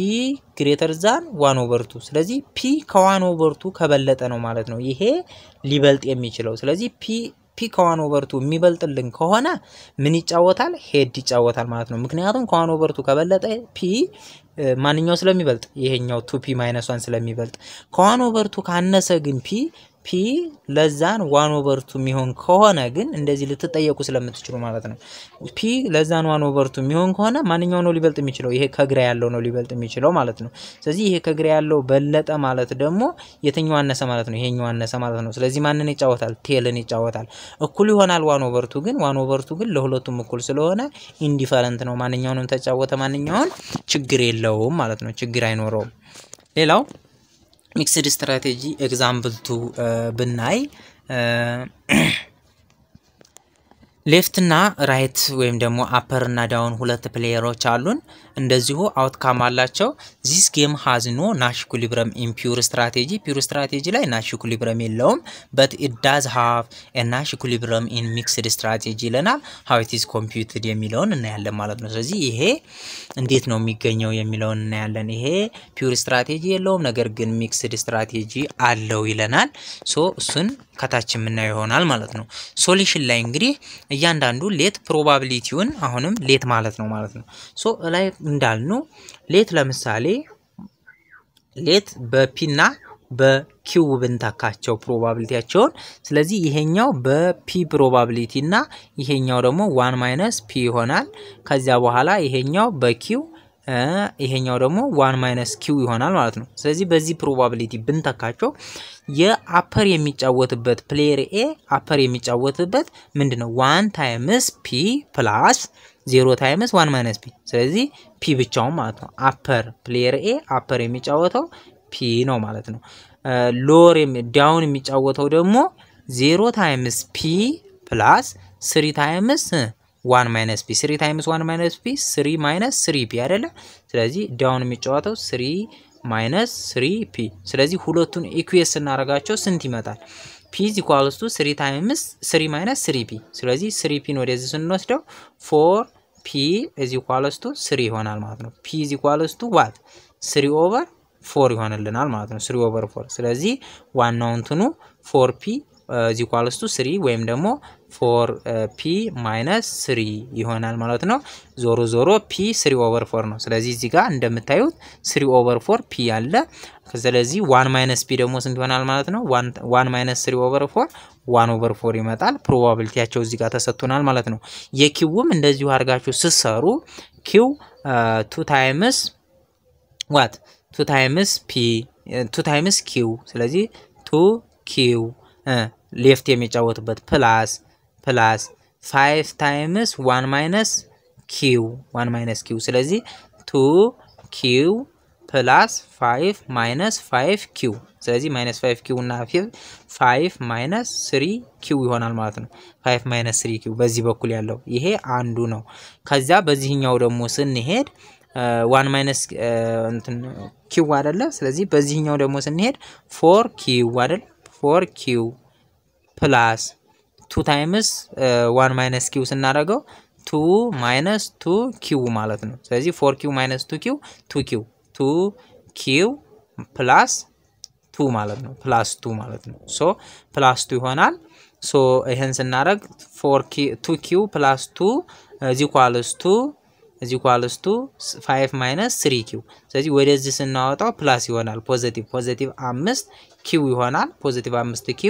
greater than 1/2 ስለዚህ p ከ1/2 ከበለጠ ነው ማለት ነው ይሄ ሊበልጥ የሚችለው ስለዚህ p ከ1/2 የሚበልጥልን ከሆነ ምን ይጫወታል ሄድ ይጫወታል ማለት ነው ምክንያቱም ከ1/2 ከበለጠ p ማንኛው ስለሚበልጥ ይሄኛው 2p - 1 ስለሚበልጥ ከ1/2 ካነሰ ግን p ለዛን 1/2 የሚሆን ከሆነ ግን እንደዚህ ልትጠየቁ ስለምትችሉ ማለት ነው p ለዛን 1/2 የሚሆን ከሆነ ማንኛው ነው ሊበልጥ የሚችለው ይሄ ከግራ ያለው ነው ሊበልጥ የሚችለው ማለት ነው ስለዚህ ይሄ ከግራ ያለው በለጠ ማለት ደግሞ የትኛው አነሰ ማለት ነው ይሄኛው አነሰ ማለት ነው ስለዚህ ማንን ይጫወታል ቴልን ይጫወታል እኩል ይሆናል 1/2 ግን ለሁለቱም እኩል ስለሆነ ኢንዲፈረንት ነው ማንኛውንም ተጫወተ ማንኛውን ችግር የለውም ማለት ነው ችግር አይኖርም ሌላው mixed strategy example 2 ብናይ ሌፍት እና ራይት ወይም ደግሞ አፐር እና ዳውን ሁለት ፕሌየሮች አሉን እንደዚሁ አውትካም አላቸው this game has no Nash equilibrium in pure strategy ላይ Nash equilibrium የለውም but it does have a Nash equilibrium in mixed strategy ለናል how it is computed የሚለውን እናያለን ማለት ነው ስለዚህ ይሄ እንዴት ነው የሚገኘው የሚለውን እናያለን ይሄ pure strategy የለውም ነገር ግን mixed strategy አለው ይለናል ሶ እሱን ከታች ምናየው ይሆናል ማለት ነው ሶሉሽን ላይ እንግዲህ እያንዳንዱ ሌት ፕሮባቢሊቲውን አሁንም ሌት ማለት ነው ሶ ላይ እንዳልነው ሌት ለምሳሌ ሌት በp እና በq ብንታካቸው ፕሮባቢሊቲያቸውን ስለዚህ ይሄኛው በp ፕሮባቢሊቲ እና ይሄኛው ደግሞ 1 - p ይሆናል ከዛ በኋላ ይሄኛው በq ይሄኛው ደግሞ 1 - q ይሆናል ማለት ነው ስለዚህ በዚህ ፕሮባቢሊቲ ብንታካቸው የአፐር የሚጫወትበት ፕሌየር ኤ አፐር የሚጫወትበት ምንድነው 1 times p plus 0 times 1 - p ስለዚህ p ብቻውን ማለት ነው አፐር ፕሌየር ኤ አፐር የሚጫወተው p ነው ማለት ነው ሎወር ዳውን የሚጫወተው ደግሞ 0 times p plus 3 times 1 - p 3 times 1 - p 3 - 3p አይደለ ስለዚህ ዳውን የሚጫወተው 3 - 3p ስለዚህ ሁለቱን ኢኩዌት እናረጋቸው ስንት ይመጣል p = 3 times 3 - 3p ስለዚህ 3p ነው ወደዚህ ስንወስደው 4 p is equals to 3 ይሆናል ማለት ነው p is equals to what 3/4 ይሆንልናል ማለት ነው 3/4 ስለዚህ ዋናው እንትኑ 4p is equals to 3 ወይም ደግሞ 4p minus 3 ይሆናል ማለት ነው ዞሮ p 3/4 ነው ስለዚህ እዚህ ጋር እንደምታዩት 3/4p አለ ስለዚህ 1 minus p ደግሞ ስንት ይሆናል ማለት ነው 1 minus 3/4 1/4 ይመጣል ፕሮባቢሊቲያቸው እዚህ ጋር ተሰጥቶናል ማለት ነው የኪውም እንደዚሁ አድርጋችሁ ሲሰሩ q 2 times what 2 times p 2 times q ስለዚህ 2q ሌፍት የሚጫወቱበት ፕላስ 5 times 1 minus q ስለዚህ 2q plus 5 minus 5q ስለዚህ minus 5q እና 5 minus 3q ይሆናል ማለት ነው 5 minus 3q በዚህ በኩል ያለው ይሄ አንዱ ነው ከዛ በዚህኛው ደግሞ ስንሄድ 1 minus እንትን q አይደለ ስለዚህ በዚህኛው ደግሞ ስንሄድ 4q አይደል 4q plus 2 times 1 minus q ስናደርገው 2 minus 2q ማለት ነው ስለዚህ 4q minus 2q 2q plus 2 ማለት ነው plus 2 ማለት ነው ሶ plus 2 ይሆናል ሶ ይሄን ስናደርግ 2q plus 2 is equals to 5 minus 3q ስለዚህ ወደዚህ ስናወጣው ፕላስ ይሆናል ፖዚቲቭ 5 q ይሆናል ፖዚቲቭ 5 q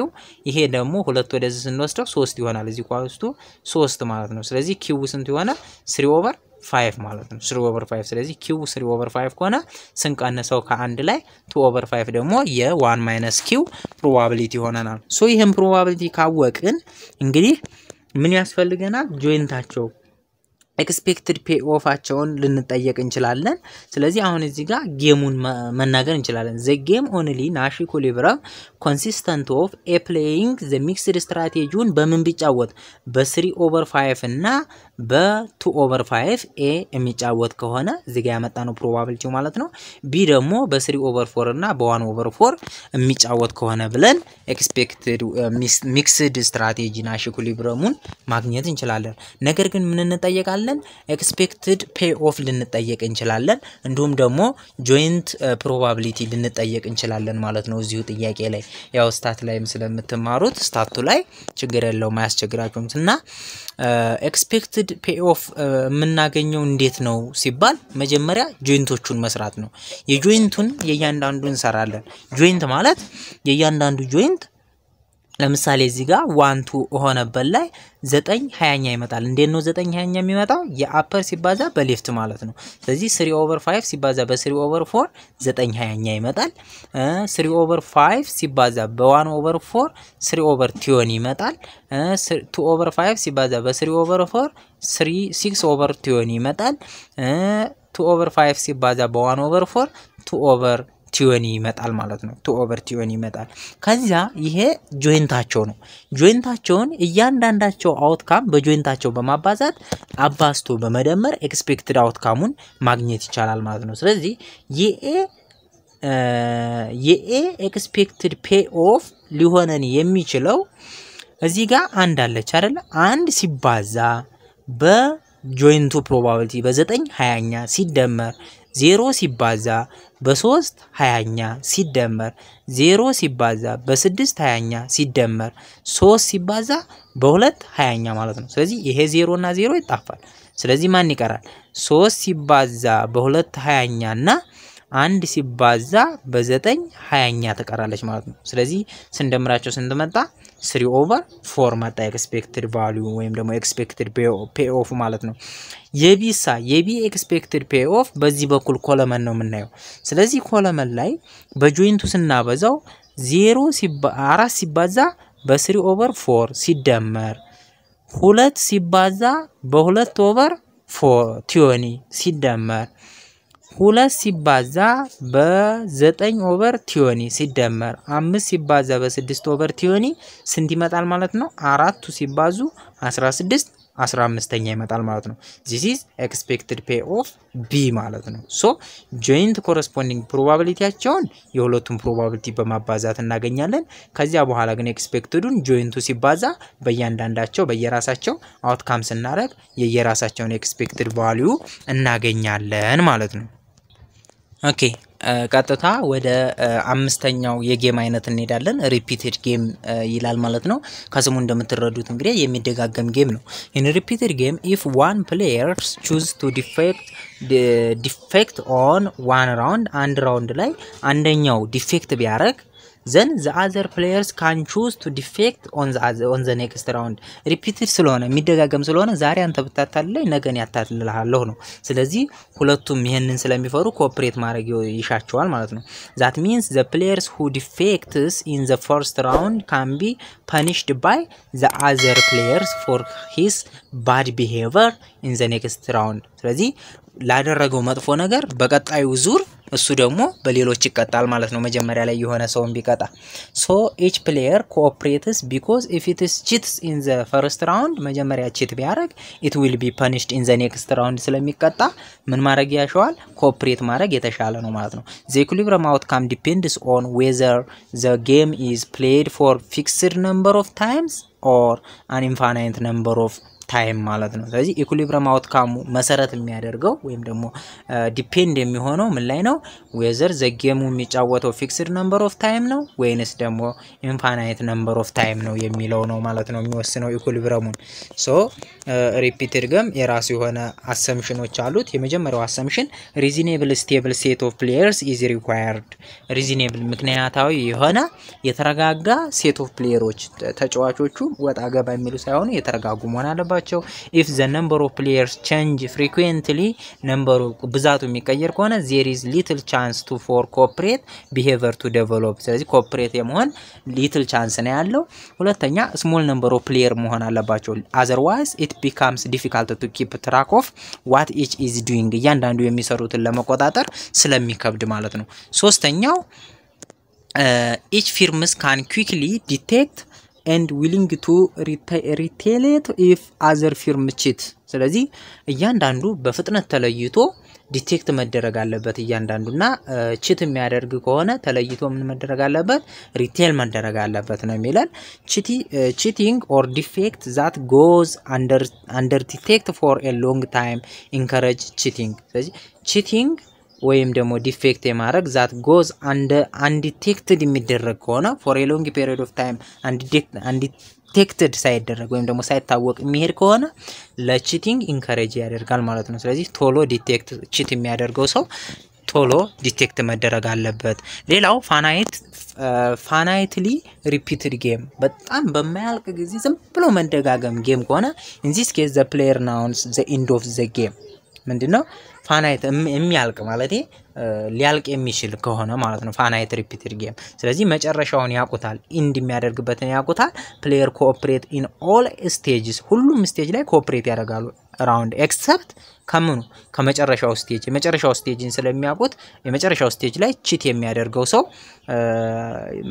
ይሄ ደግሞ ሁለት ወደዚህ ስንወስደው 3 ይሆናል is equals to 3 ማለት ነው ስለዚህ q ስንት ይሆናል 3/5 ማለት ነው 3/5 ስለዚህ q 3/5 ከሆነ ስንቀንሰው ከአንድ ላይ 2/5 ደግሞ የ1 minus q ፕሮባቢሊቲ ይሆናል ሶ ይሄን ፕሮባቢሊቲ ካወቅን እንግዲህ ምን ያስፈልገናል ጆይንታቸው expected payoff አቸውን ልንጠየቅ እንችላለን ስለዚህ አሁን እዚህ ጋር ጌሙን መናገር እንችላለን the game only Nash equilibrium consistent of a playing the mixed strategy በምን ቢጫወት በ3/5 እና በ2/5 a የሚጫወት ከሆነ እዚህ ጋር ያመጣነው ፕሮባቢሊቲው ማለት ነው b ደግሞ በ3/4 እና በ1/4 የሚጫወት ከሆነ ብለን expected mixed strategy Nash equilibriumን ማግኘት እንችላለን ነገር ግን ምን እንጠየቃለን expected payoff ልንጠየቅ እንችላለን እንዲሁም ደግሞ joint probability ልንጠየቅ እንችላለን ማለት ነው እዚሁ ጥያቄ ላይ ያው ስታት ላይም ስለምትማሩት ስታቱ ላይ ችግር የለውም አያስቸግራችሁም እና expected payoff የምናገኘው እንዴት ነው ሲባል መጀመሪያ ጆይንቶቹን መስራት ነው የጆይንቱን የያንዳንዱን እንሰራለን ጆይንት ማለት የያንዳንዱ ጆይንት ለምሳሌ እዚህ ጋር 1 2 ሆነበት ላይ 9 20ኛ ይመጣል እንዴት ነው 9 20ኛ የሚመጣው የአፐር ሲባዛ በሌፍት ማለት ነው ስለዚህ 3/5 ሲባዛ በ3/4 9 20ኛ ይመጣል 3/5 ሲባዛ በ1/4 3/20 ይመጣል 2/5 ሲባዛ በ3/4 6/20 ይመጣል 2/5 ሲባዛ በ1/4 2/20 ይመጣል ማለት ነው 2/20 ይመጣል ከዛ ይሄ ጆይንታቸው ነው ጆይንታቸውን እያንዳንዳቸው አውትካም በጆይንታቸው በማባዛት አባስቶ በመደመር ኤክስፔክትድ አውትካሙን ማግኘት ይቻላል ማለት ነው ስለዚህ የኤ ኤክስፔክትድ ፔይ ኦፍ ሊሆነን የሚችለው እዚህ ጋር አንድ አለች አይደል አንድ ሲባዛ በጆይንቱ ፕሮባቢሊቲ በ9 20ኛ ሲደመር 0 ሲባዛ በ3 20ኛ ሲደመር 0 ሲባዛ በ6 20ኛ ሲደመር 3 ሲባዛ በ2 20ኛ ማለት ነው ስለዚህ ይሄ 0 እና 0 ይጣፋል ስለዚህ ማን ይቀራል 3 ሲባዛ በ2 20ኛ እና 1 ሲባዛ በ9 20ኛ ተቀራለች ማለት ነው ስለዚህ ስንደምራቸው ስንት መጣ 3/4 መጣ expected value ወይም ደግሞ expected payoff ማለት ነው የቢ expected payoff በዚህ በኩል ኮለመን ነው የምናየው ስለዚህ ኮለመን ላይ በጆይንቱ ስናበዛው 4 ሲባዛ በ3/4 ሲደመር 2 ሲባዛ በ2/20 ሲደመር 2 ሲባዛ በ9/20 ሲደመር 5 ሲባዛ በ6/20 ስንት ይመጣል ማለት ነው 4 ሲባዙ 16 15ኛ ይመጣል ማለት ነው this is expected pay of b ማለት ነው so joint corresponding probability ያቸውን የሁለቱም probability በማባዛት እናገኛለን ከዚያ በኋላ ግን expectedን joinቱ ሲባዛ በእያንዳንዳቸው በየራሳቸው outcome ስናደርግ የየራሳቸውን expected value እናገኛለን ማለት ነው ኦኬ ቀጥታ ወደ አምስተኛው የጌም አይነት እንሄዳለን repeated game ይላል ማለት ነው ከስሙ እንደምትረዱት እንግዲህ የሚደጋገም ጌም ነው in repeated game if one player choose to defect on one round and round ላይ አንደኛው defect ቢያረግ then the other players can choose to defect on the next round repeated ስለሆነ የሚደጋገም ስለሆነ ዛሬ አንተ ብታታልለኝ ነገን ያታልልሃለሁ ነው ስለዚህ ሁለቱም ይሄንን ስለሚፈሩ ኮኦፕሬት ማድረግ ይሻቸዋል ማለት ነው that means the players who defects in the first round can be punished by the other players for his bad behavior in the next round ስለዚህ ላደረገው መጥፎ ነገር በቀጣዩ ዙር እሱ ደግሞ በሌሎች ይቀጣል ማለት ነው መጀመሪያ ላይ የሆነ ሰውን ቢቀጣ so each player cooperates because if it is cheats in the first round መጀመሪያ cheat ቢያረግ it will be punished in the next round ስለሚቀጣ ምን ማድረግ ያሻዋል ኮኦፕሬት ማድረግ የተሻለ ነው ማለት ነው the equilibrium outcome depends on whether the game is played for fixed number of times or an infinite number of time ማለት ነው ስለዚህ ኢኩሊብሪየም አውትካሙ መሰረት የሚያደርገው ወይም ደግሞ ዲፔንድ የሚሆነው ምን ላይ ነው whether the game የሚጫወተው fixed number of time ነው ወይንስ ደግሞ infinite number of time ነው የሚለው ነው ማለት ነው የሚወስነው ኢኩሊብሪየሙን so repeated game የራሱ የሆነ አሰምፕሽኖች አሉት የመጀመሪያው አሰምፕሽን reasonable stable set of players is required reasonable ምክንያታዊ የሆነ የተረጋጋ set of players ተጫዋቾቹ ወጣ ገባ የሚሉ ሳይሆኑ የተረጋጉ መሆን አለባቸው if the number of players change frequently number ብዛቱ የሚቀየር ከሆነ there is little chance to for cooperate behavior to develop ስለዚህ ኮኦፕሬት የመሆን little chance ነው ያለው ሁለተኛ small number of player መሆን አለባቸው otherwise it becomes difficult to keep track of what each is doing እያንዳንዱ የሚሰሩትን ለመቆጣጠር ስለሚከብድ ማለት ነው ሶስተኛው each firms can quickly detect and willing to retaliate if other firm cheat ስለዚህ እያንዳንዱ በፍጥነት ተለይቶ ዲቴክት መደረግ አለበት እያንዳንዱና ቺት የሚያደርግ ከሆነ ተለይቶ ምን መደረግ አለበት ሪቴል መደረግ አለበት ነው የሚላል cheating or defect that goes under detect for a long time encourage cheating ስለዚህ cheating ወይም ደግሞ ዲፌክት የማድረግ that goes undetected የሚደረግ ከሆነ for a long period of time undetected ሳይደረግ ወይም ደግሞ ሳይታወቅ የሚሄድ ከሆነ ለቺቲንግ ኢንከሬጅ ያደርጋል ማለት ነው ስለዚህ ቶሎ ዲቴክት ቺት የሚያደርገው ሰው ቶሎ ዲቴክት መደረግ አለበት ሌላው finitely repeated game በጣም በማያልቅ ጊዜ ዝም ብሎ መደጋገም ጌም ከሆነ in this case the player announces the end of the game ምንድነው ፋናይት የሚያልቅ ማለት ሊያልቅ የሚችል ከሆነ ማለት ነው ፋናይት ሪፒትድ ጌም ስለዚህ መጨረሻውን ያቁታል ኢንድ የሚያደርግበትን ያቁታል ፕሌየር ኮኦፕሬት ኢን ኦል ስቴጅስ ሁሉም ስቴጅ ላይ ኮኦፕሬት ያደርጋሉ around except ከመኑ ከመጨረሻው ስቴጅ የመጨረሻው ስቴጅን ስለሚያቁት የመጨረሻው ስቴጅ ላይ ቺት የሚያደርገው ሰው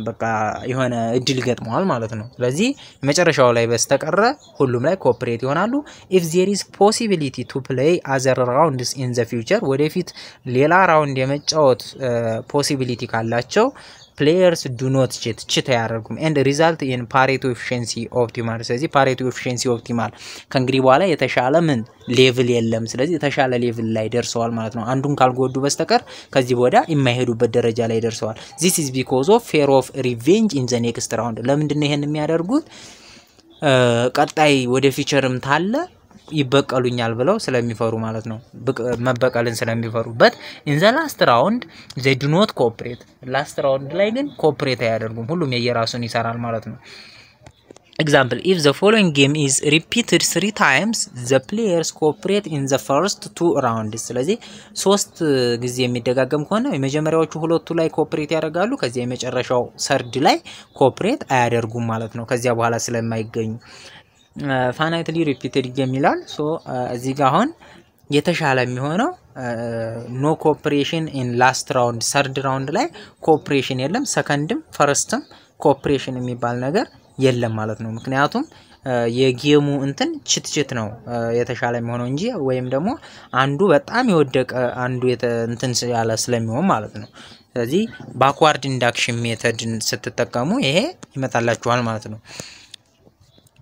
በቃ የሆነ እድል ገጥሟል ማለት ነው ስለዚህ የመጨረሻው ላይ በስተቀረ ሁሉም ላይ ኮኦፕሬት ይሆናሉ if there is possibility to play other rounds in the future ወደፊት ሌላ ራውንድ የመጫወት possibility ካላቸው players do not cheat ያደርጉም and result in Pareto efficiency optimal ስለዚህ Pareto efficiency optimal ከእንግዲህ በኋላ የተሻለ ምን ሌቭል የለም ስለዚህ የተሻለ ሌቭል ላይ ደርሰዋል ማለት ነው አንዱን ካልጎዱ በስተቀር ከዚህ ወዲያ የማይሄዱበት ደረጃ ላይ ደርሰዋል this is because of fear of revenge in the next round ለምንድን ነው ይሄን የሚያደርጉት ቀጣይ ወደ ፊቸርም ታለ ይበቀሉኛል ብለው ስለሚፈሩ ማለት ነው መበቀልን ስለሚፈሩበት in the last round they do not cooperate last round ላይ ግን ኮኦፕሬት አያደርጉም ሁሉም የየራሱን ይሰራል ማለት ነው example if the following game is repeated 3 times the players cooperate in the first 2 rounds ስለዚህ 3 ጊዜ የሚደጋገም ከሆነ የመጀመሪያዎቹ ሁለቱ ላይ ኮኦፕሬት ያደርጋሉ ከዚያ የመጨረሻው ሰርድ ላይ ኮኦፕሬት አያደርጉም ማለት ነው ከዚያ በኋላ ስለማይገኙ finitely repeated game ይላል so እዚህ ጋር አሁን የተሻለ የሚሆነው no cooperation in last round third round ላይ cooperation የለም secondም firstም cooperation የሚባል ነገር የለም ማለት ነው ምክንያቱም የጌሙ እንትን ችት ነው የተሻለ የሚሆነው እንጂ ወይም ደግሞ አንዱ በጣም ይወደቀ አንዱ እንትን ያለ ስለሚሆን ማለት ነው ስለዚህ ባክዋርድ ኢንዳክሽን ሜተድን ስትጠቀሙ ይሄ ይመጣላችኋል ማለት ነው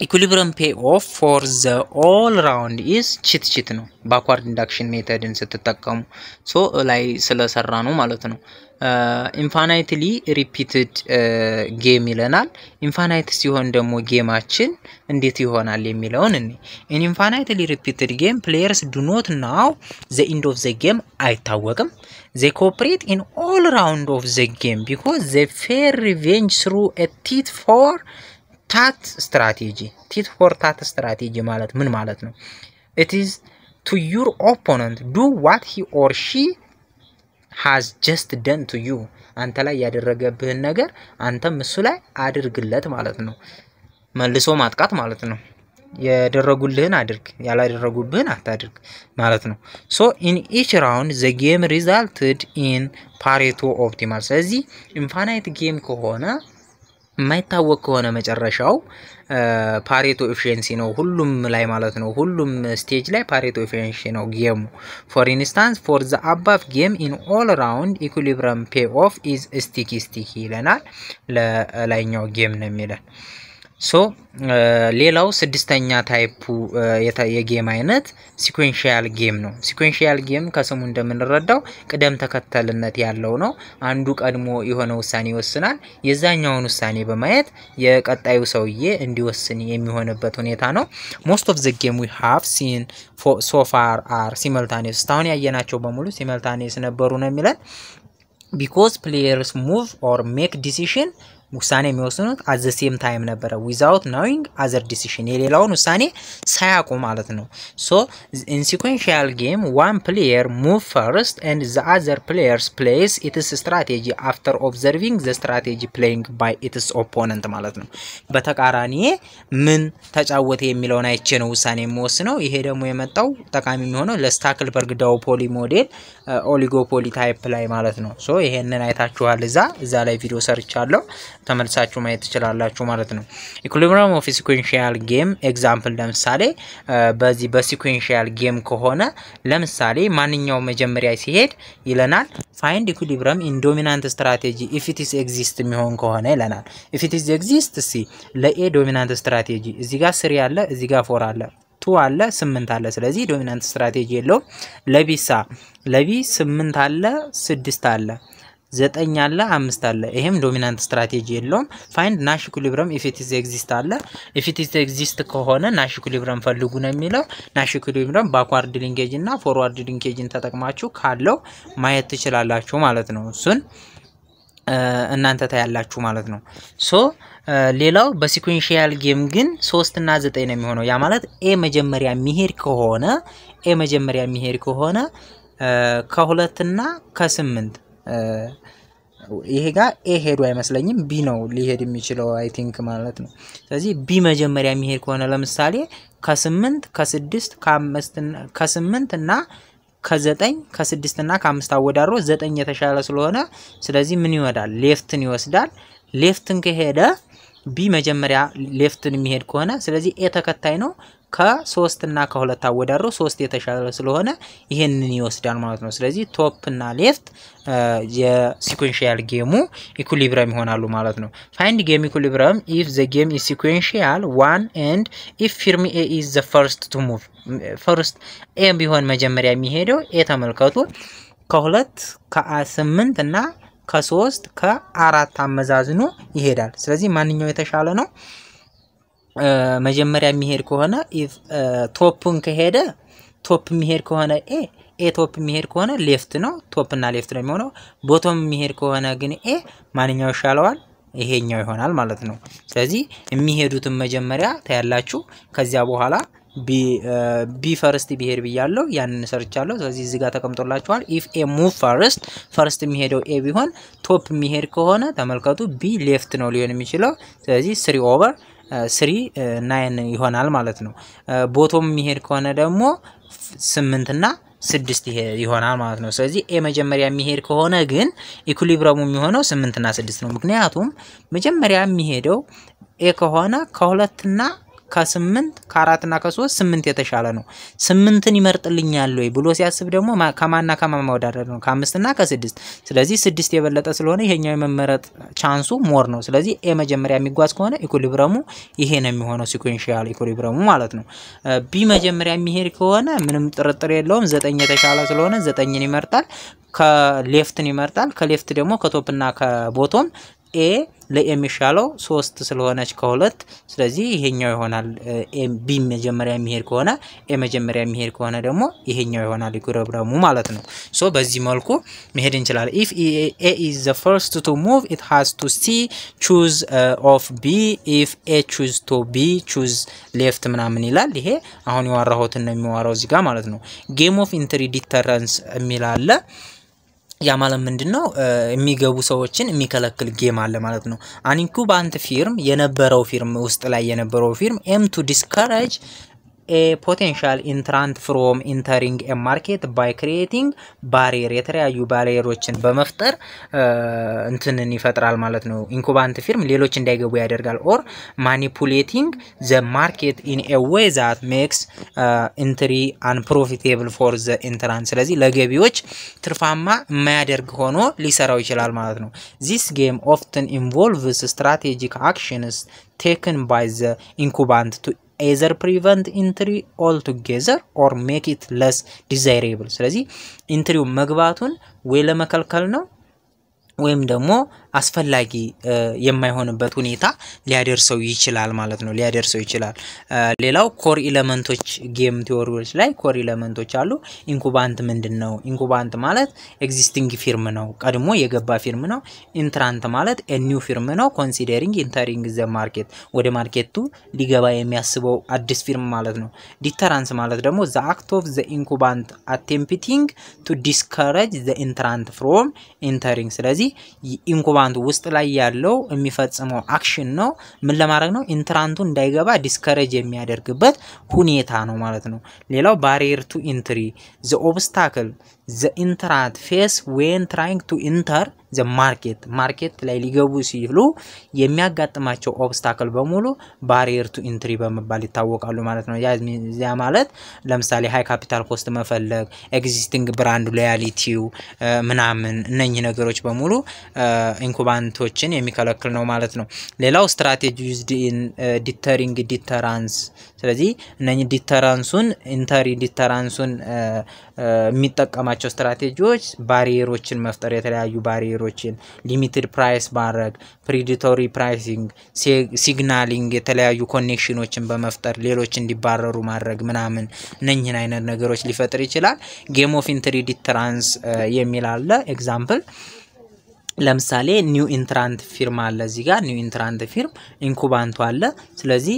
equilibrium payoff for the all round is chit ነው backward induction methodን ስትጠቀሙ ሶ ላይ ስለሰራ ነው ማለት ነው infinitely repeated game ይለናል infinite ሲሆን ደግሞ ጌማችን እንዴት ይሆናል የሚለውን in infinitely repeated game players do not know the end of the game አይታወቅም they cooperate in all round of the game because they fear revenge through a tit for tat strategy tit for tat strategy ማለት ምን ማለት ነው it is to your opponent do what he or she has just done to you አንተ ላይ ያደረገብህን ነገር አንተም እሱ ላይ አድርግለት ማለት ነው መልሶ ማጥቃት ማለት ነው ያደረጉልህን አድርግ ያላደረጉብህን አታድርግ ማለት ነው so in each round the game resulted in Pareto optimal ስለዚህ infinite game ከሆነ ማይታወቅ ከሆነ መጨረሻው Pareto efficiency ነው ሁሉም ላይ ማለት ነው ሁሉም ስቴጅ ላይ Pareto efficiency ነው ጌሙ for instance for the above game in all round equilibrium payoff is sticky ይለናል ለላይኛው ጌም ነው የሚለን ሶ ሌላው ስድስተኛ ታይፑ የጌም አይነት ሲኩዌንሻል ጌም ነው ሲኩዌንሻል ጌም ከስሙ እንደምንረዳው ቅደም ተከተልነት ያለው ነው አንዱ ቀድሞ የሆነ ውሳኔ ይወስናል የዛኛውን ውሳኔ በማየት የቀጣዩ ሰውዬ እንዲወስን የሚሆንበት ሁኔታ ነው most of the game we have seen so far are simultaneous ታውን ያየናቸው በሙሉ simultaneous ነበሩ ነው የሚለን because players move or make decision ውሳኔ የሚወስኑት at the same time ነበረ without knowing other decision የሌላውን ውሳኔ ሳያውቁ ማለት ነው so in sequential game one player move first and the other players plays its strategy after observing the strategy playing by its opponent ማለት ነው በተቃራኒ ምን ተጫወተ የሚለውን አይቼ ነው ውሳኔ የሚወስነው ይሄ ደግሞ የመጣው ጠቃሚ የሚሆነው ለስታክልበርግ ዳውፖሊ ሞዴል ኦሊጎፖሊ ታይፕ ላይ ማለት ነው so ይሄንን አይታችኋል እዛ ላይ ቪዲዮ ሰርቻለሁ ተመልሳችሁ ማየት ትችላላችሁ ማለት ነው equilibrium of sequential game example ለምሳሌ በዚህ በሲኩዌንሻል ጌም ከሆነ ለምሳሌ ማንኛው መጀመሪያ ሲሄድ ይለናል find equilibrium in dominant strategy if it is exist የሚሆን ከሆነ ይለናል if it is exist ለኤ dominant strategy እዚህ ጋር 3 አለ እዚህ ጋር 4 አለ 2 አለ 8 አለ ስለዚህ dominant strategy የለው ለቢ 8 አለ 6 አለ 9 አለ 5 አለ ይሄም ዶሚናንት ስትራቴጂ የለውም find nash equilibrium if it is exist አለ if it is exist ከሆነ nash equilibrium ፈልጉ ነው የሚለው nash equilibrium backward linkage እና forward linkageን ተጠቅማችሁ ካለው ማየት ትችላላችሁ ማለት ነው እሱን እናንተ ታያላችሁ ማለት ነው ሶ ሌላው በሲኩዌንሻል ጌም ግን 3 እና 9 ነው የሚሆነው ያ ማለት ኤ መጀመሪያ የሚሄድ ከሆነ ከ2 እና ከ8 ይሄ ጋር ኤ ሄዱ አይመስለኝም ቢ ነው ሊሄድ የሚችለው አይ ቲንክ ማለት ነው ስለዚህ ቢ መጀመሪያ የሚሄድ ከሆነ ለምሳሌ ከ8 ከ6 ከ8 እና ከ9 ከ6 እና ከ5 አወዳድሮ 9 የተሻለ ስለሆነ ስለዚህ ምን ይወዳል ሌፍትን ይወስዳል ሌፍትን ከሄደ ቢ መጀመሪያ ሌፍትን የሚሄድ ከሆነ ስለዚህ ኤ ተከታይ ነው ከ3 እና ከ2 አወዳድሮ 3 የተሻለ ስለሆነ ይሄንን ይወስዳል ማለት ነው ስለዚህ ቶፕ እና ሌፍት የሲኩዌንሻል ጌሙ ኢኩሊብሪየም ይሆናሉ ማለት ነው find game equilibrium if the game is sequential one and if firm A is the first to move first A ቢሆን መጀመሪያ የሚሄደው ኤ ተመልከቱ ከ2 ከ8 እና ከ3 ከ4 አመዛዝኖ ይሄዳል ስለዚህ ማንኛው የተሻለ ነው መጀመሪያ የሚሄድ ከሆነ if ቶፕን ከሄደ ቶፕ የሚሄድ ከሆነ ኤ ቶፕ የሚሄድ ከሆነ ሌፍት ነው ቶፕ እና ሌፍት ነው የሚሆነው ቦቶም የሚሄድ ከሆነ ግን ኤ ማንኛው ይሻላል ይሄኛው ይሆናል ማለት ነው ስለዚህ የሚሄዱትን መጀመሪያ ታያላችሁ ከዚያ በኋላ ቢ ፈርስት ቢሄድ ብያለሁ ያንን ሰርቻለሁ ስለዚህ እዚህ ጋር ተቀምጦላችኋል if a move first የሚሄደው ኤ ቢሆን ቶፕ የሚሄድ ከሆነ ተመልከቱ ቢ ሌፍት ነው ሊሆን የሚችለው ስለዚህ 3/9 ይሆናል ማለት ነው ቦቶም የሚሄድ ከሆነ ደግሞ 8 እና 6 ይሆናል ማለት ነው ስለዚህ ኤ መጀመሪያ የሚሄድ ከሆነ ግን ኢኩሊብሪየሙ የሚሆነው 8 እና 6 ነው ምክንያቱም መጀመሪያ የሚሄደው ኤ ከሆነ ከ2 እና ከ8 ከ4 እና ከ3 8 የተሻለ ነው 8ን ይመርጥልኛል ወይ ብሎ ሲያስብ ደግሞ ከማና ከማማ ወዳደር ነው ከ5 እና ከ6 ስለዚህ 6 የበለጠ ስለሆነ ይሄኛው የመመረጥ ቻንሱ ሞር ነው ስለዚህ ኤ መጀመሪያ የሚጓዝ ከሆነ ኢኩሊብረሙ ይሄ ነው የሚሆነው ሲኩዌንሻል ኢኩሊብረሙ ማለት ነው ቢ መጀመሪያ የሚሄድ ከሆነ ምንም ጥርጥር የለውም 9 የተሻለ ስለሆነ 9ን ይመርጣል ከሌፍትን ይመርጣል ከሌፍት ደግሞ ከቶፕና ከቦቶም ኤ ለኤሚሻለው 3 ስለሆነች ከሁለት ስለዚህ ይሄኛው ይሆናል ቢ መጀመሪያ የሚሄድ ከሆነ ኤ መጀመሪያ የሚሄድ ከሆነ ደግሞ ይሄኛው ይሆናል ኢኩሊብረሙ ማለት ነው ሶ በዚህ መልኩ መሄድ እንችላለን if a is the first to move it has to c choose of b if a choose to b choose left ምናምን ይላል ይሄ አሁን ያወራሁትን ነው የሚዋራው እዚህ ጋር ማለት ነው game of entry deterrence የሚላል ያ ማለት ምንድነው የሚገቡ ሰዎችን የሚከለክል ጌም አለ ማለት ነው አንኢንኩባንት ፊርም የነበረው ፊርም ውስጥ ላይ የነበረው ፊርም aim to discourage a potential entrant from entering a market by creating barrier የተለያዩ ባሪየሮችን በመፍጠር እንትንን ይፈጥራል ማለት ነው ኢንኩባንት ፊርም ሌሎች እንዳይገቡ ያደርጋል or manipulating the market in a way that makes entry unprofitable for the entrant ስለዚህ ለገቢዎች ትርፋማ የማያደርግ ሆኖ ሊሰራው ይችላል ማለት ነው this game often involves strategic actions taken by the incubant to either prevent entry altogether or make it less desirable ስለዚህ ኢንትሪው መግባቱን ወይ ለመከልከል ነው ወይም ደግሞ አስፈላጊ የማይሆንበት ሁኔታ ሊያደርሰው ይችላል ማለት ነው ሊያደርሰው ይችላል ሌላው ኮር ኤሌመንቶች ጌም ቲዮሪዎች ላይ ኮር ኤሌመንቶች አሉ ኢንኩባንት ምንድነው ኢንኩባንት ማለት ኤግዚስቲንግ ፊርም ነው ቀድሞ የገባ ፊርም ነው ኢንትራንት ማለት a new ፊርም ነው considering entering the market ወደ ማርኬቱ ሊገባ የሚያስበው አዲስ ፊርም ማለት ነው ዲተራንስ ማለት ደግሞ the act of the incubant attempting to discourage the entrant from entering ስለዚህ ኢንኩባንት ውስጥ ላይ ያለው የሚፈጽመው አክሽን ነው ምን ለማድረግ ነው ኢንትራንቱ እንዳይገባ ዲስከሬጅ የሚያደርግበት ሁኔታ ነው ማለት ነው ሌላው barrier to entry the obstacle the entrant face when trying to enter the market ላይ ሊገቡ ሲሉ የሚያጋጥማቸው ኦብስታክል በሙሉ barrier to entry በመባል ይታወቃሉ ማለት ነው ያ ማለት ለምሳሌ ሃይ ካፒታል ኮስት መፈለግ ኤግዚስቲንግ ብራንድ ሎያሊቲው ምናምን እነኚህ ነገሮች በሙሉ ኢንኩባንቶችን የሚከለክል ነው ማለት ነው ሌላው ስትራቴጂ used in deterring deterrence ስለዚህ እነኚህ ዲተራንሱን ኢንተሪ ዲተራንሱን የሚጠቀማቸው ስትራቴጂዎች ባሪየሮችን መፍጠር የተለያዩ ባሪየሮችን ሊሚትድ ፕራይስ ማድረግ ፕሬዲቶሪ ፕራይሲንግ ሲግናሊንግ የተለያዩ ኮኔክሽኖችን በመፍጠር ሌሎች እንዲባረሩ ማድረግ ምናምን እነኚህን አይነት ነገሮች ሊፈጥር ይችላል ጌም ኦፍ ኢንትሪ ዲተራንስ የሚል አለ ኤግዛምፕል ለምሳሌ ኒው ኢንትራንት ፊርም አለ እዚህ ጋር ኒው ኢንትራንት ፊርም ኢንኩባንቱ አለ ስለዚህ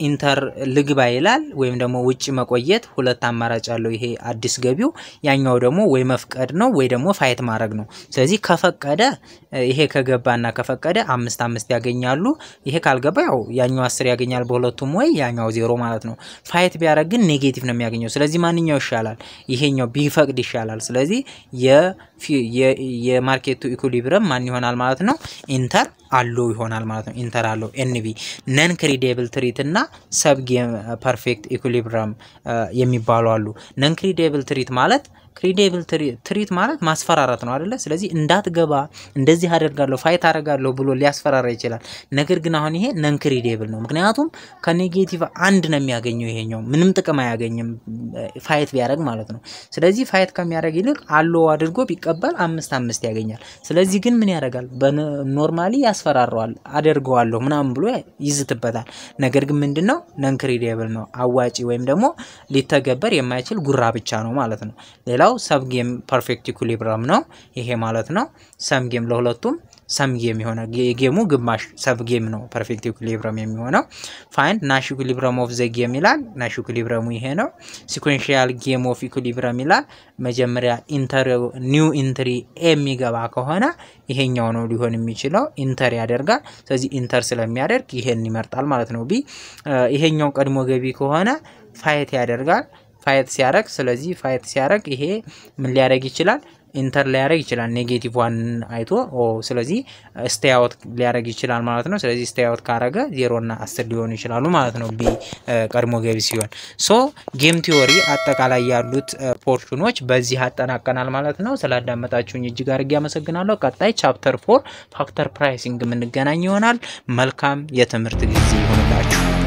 ኢንተር ልግባ ይላል ወይም ደግሞ ውጪ መቆየት ሁለት አማራጭ አለው ይሄ አዲስ ገቢው ያኛው ደግሞ ወይ መፍቀድ ነው ወይ ደግሞ ፋይት ማድረግ ነው ስለዚህ ከፈቀደ ይሄ ከገባና ከፈቀደ 5 ያገኛሉ ይሄ ካልገባ ያው ያኛው 10 ያገኛል በሁለቱም ወይ ያኛው 0 ማለት ነው ፋይት ቢያደርግ ግን ኔጌቲቭ ነው የሚያገኘው ስለዚህ ማንኛው ይሻላል ይሄኛው ቢፈቅድ ይሻላል ስለዚህ የማርኬቱ ኢኩሊብረም ማን ይሆናል ማለት ነው ኢንተር አሎ ይሆናል ማለት ነው ኢንተር አሎ ኤንቪ ነን ክሬዲብል ትሪት እና ሰብ ጌም ፐርፌክት ኢኩሊብረም የሚባሉ አሉ ነን ክሬዲብል ትሪት ማለት ክሬዲብል ትሪት ማለት ማስፈራራት ነው አይደለ ስለዚህ እንዳትገባ እንደዚህ አደርጋለሁ ፋይት አደርጋለሁ ብሎ ሊያስፈራራ ይችላል ነገር ግን አሁን ይሄ ነን ክሬዲብል ነው ምክንያቱም ከኔጌቲቭ አንድ ነው የሚያገኘው ይሄኛው ምንም ጥቅም አያገኝም ፋይት ቢያደርግ ማለት ነው ስለዚህ ፋይት ከሚያደርግ ይልቅ አሎ አድርጎ ቢቀበል 5 ያገኛል ስለዚህ ግን ምን ያደርጋል በኖርማሊ ያስፈራራዋል አደርገዋለሁ ምናምን ብሎ ይዝትበታል ነገር ግን ምንድነው ነን ክሬዲብል ነው አዋጪ ወይም ደግሞ ሊተገበር የማይችል ጉራ ብቻ ነው ማለት ነው ሌላው ሰብ ጌም ፐርፌክት ኢኩሊብረም ነው ይሄ ማለት ነው ሰም ጌም ለሁለቱም ሰም ጌም ይሆነ ጌሙ ግማሽ ሰብ ጌም ነው ፐርፌክት ኢኩሊብረም የሚሆነው ፋይንድ ናሽ ኢኩሊብረም ኦፍ ዘ ጌም ይላል ናሽ ኢኩሊብረሙ ይሄ ነው ሲኩዌንሻል ጌም ኦፍ ኢኩሊብረም ይላል መጀመሪያ ኢንተር ኒው ኢንትሪ የሚገባ ከሆነ ይሄኛው ነው ሊሆን የሚችለው ኢንተር ያደርጋል ስለዚህ ኢንተር ስለሚያደርግ ይሄን ይመርጣል ማለት ነው ቢ ይሄኛው ቀድሞ ገቢ ከሆነ ፋይት ያደርጋል ፋይት ሲያረግ ስለዚህ ፋይት ሲያረግ ይሄ ምን ሊያደርግ ይችላል ኢንተር ሊያደርግ ይችላል ኔጌቲቭ 1 አይቶ ስለዚህ ስቴይ አውት ሊያደርግ ይችላል ማለት ነው ስለዚህ ስቴይ አውት ካረገ 0 እና 10 ሊሆኑ ይችላሉ ማለት ነው ቢ ቀድሞ ገቢ ሲሆን ሶ ጌም ቲዮሪ አጠቃላይ ያሉት ፖርሽኖች በዚህ አጠናቀናል ማለት ነው ስላዳመጣችሁኝ እጅግ አድርጌ አመሰግናለሁ ቀጣይ ቻፕተር 4 ፋክተር ፕራይሲንግ ምን ገናኝ ይሆናል መልካም የትምህርት ጊዜ ይሁንላችሁ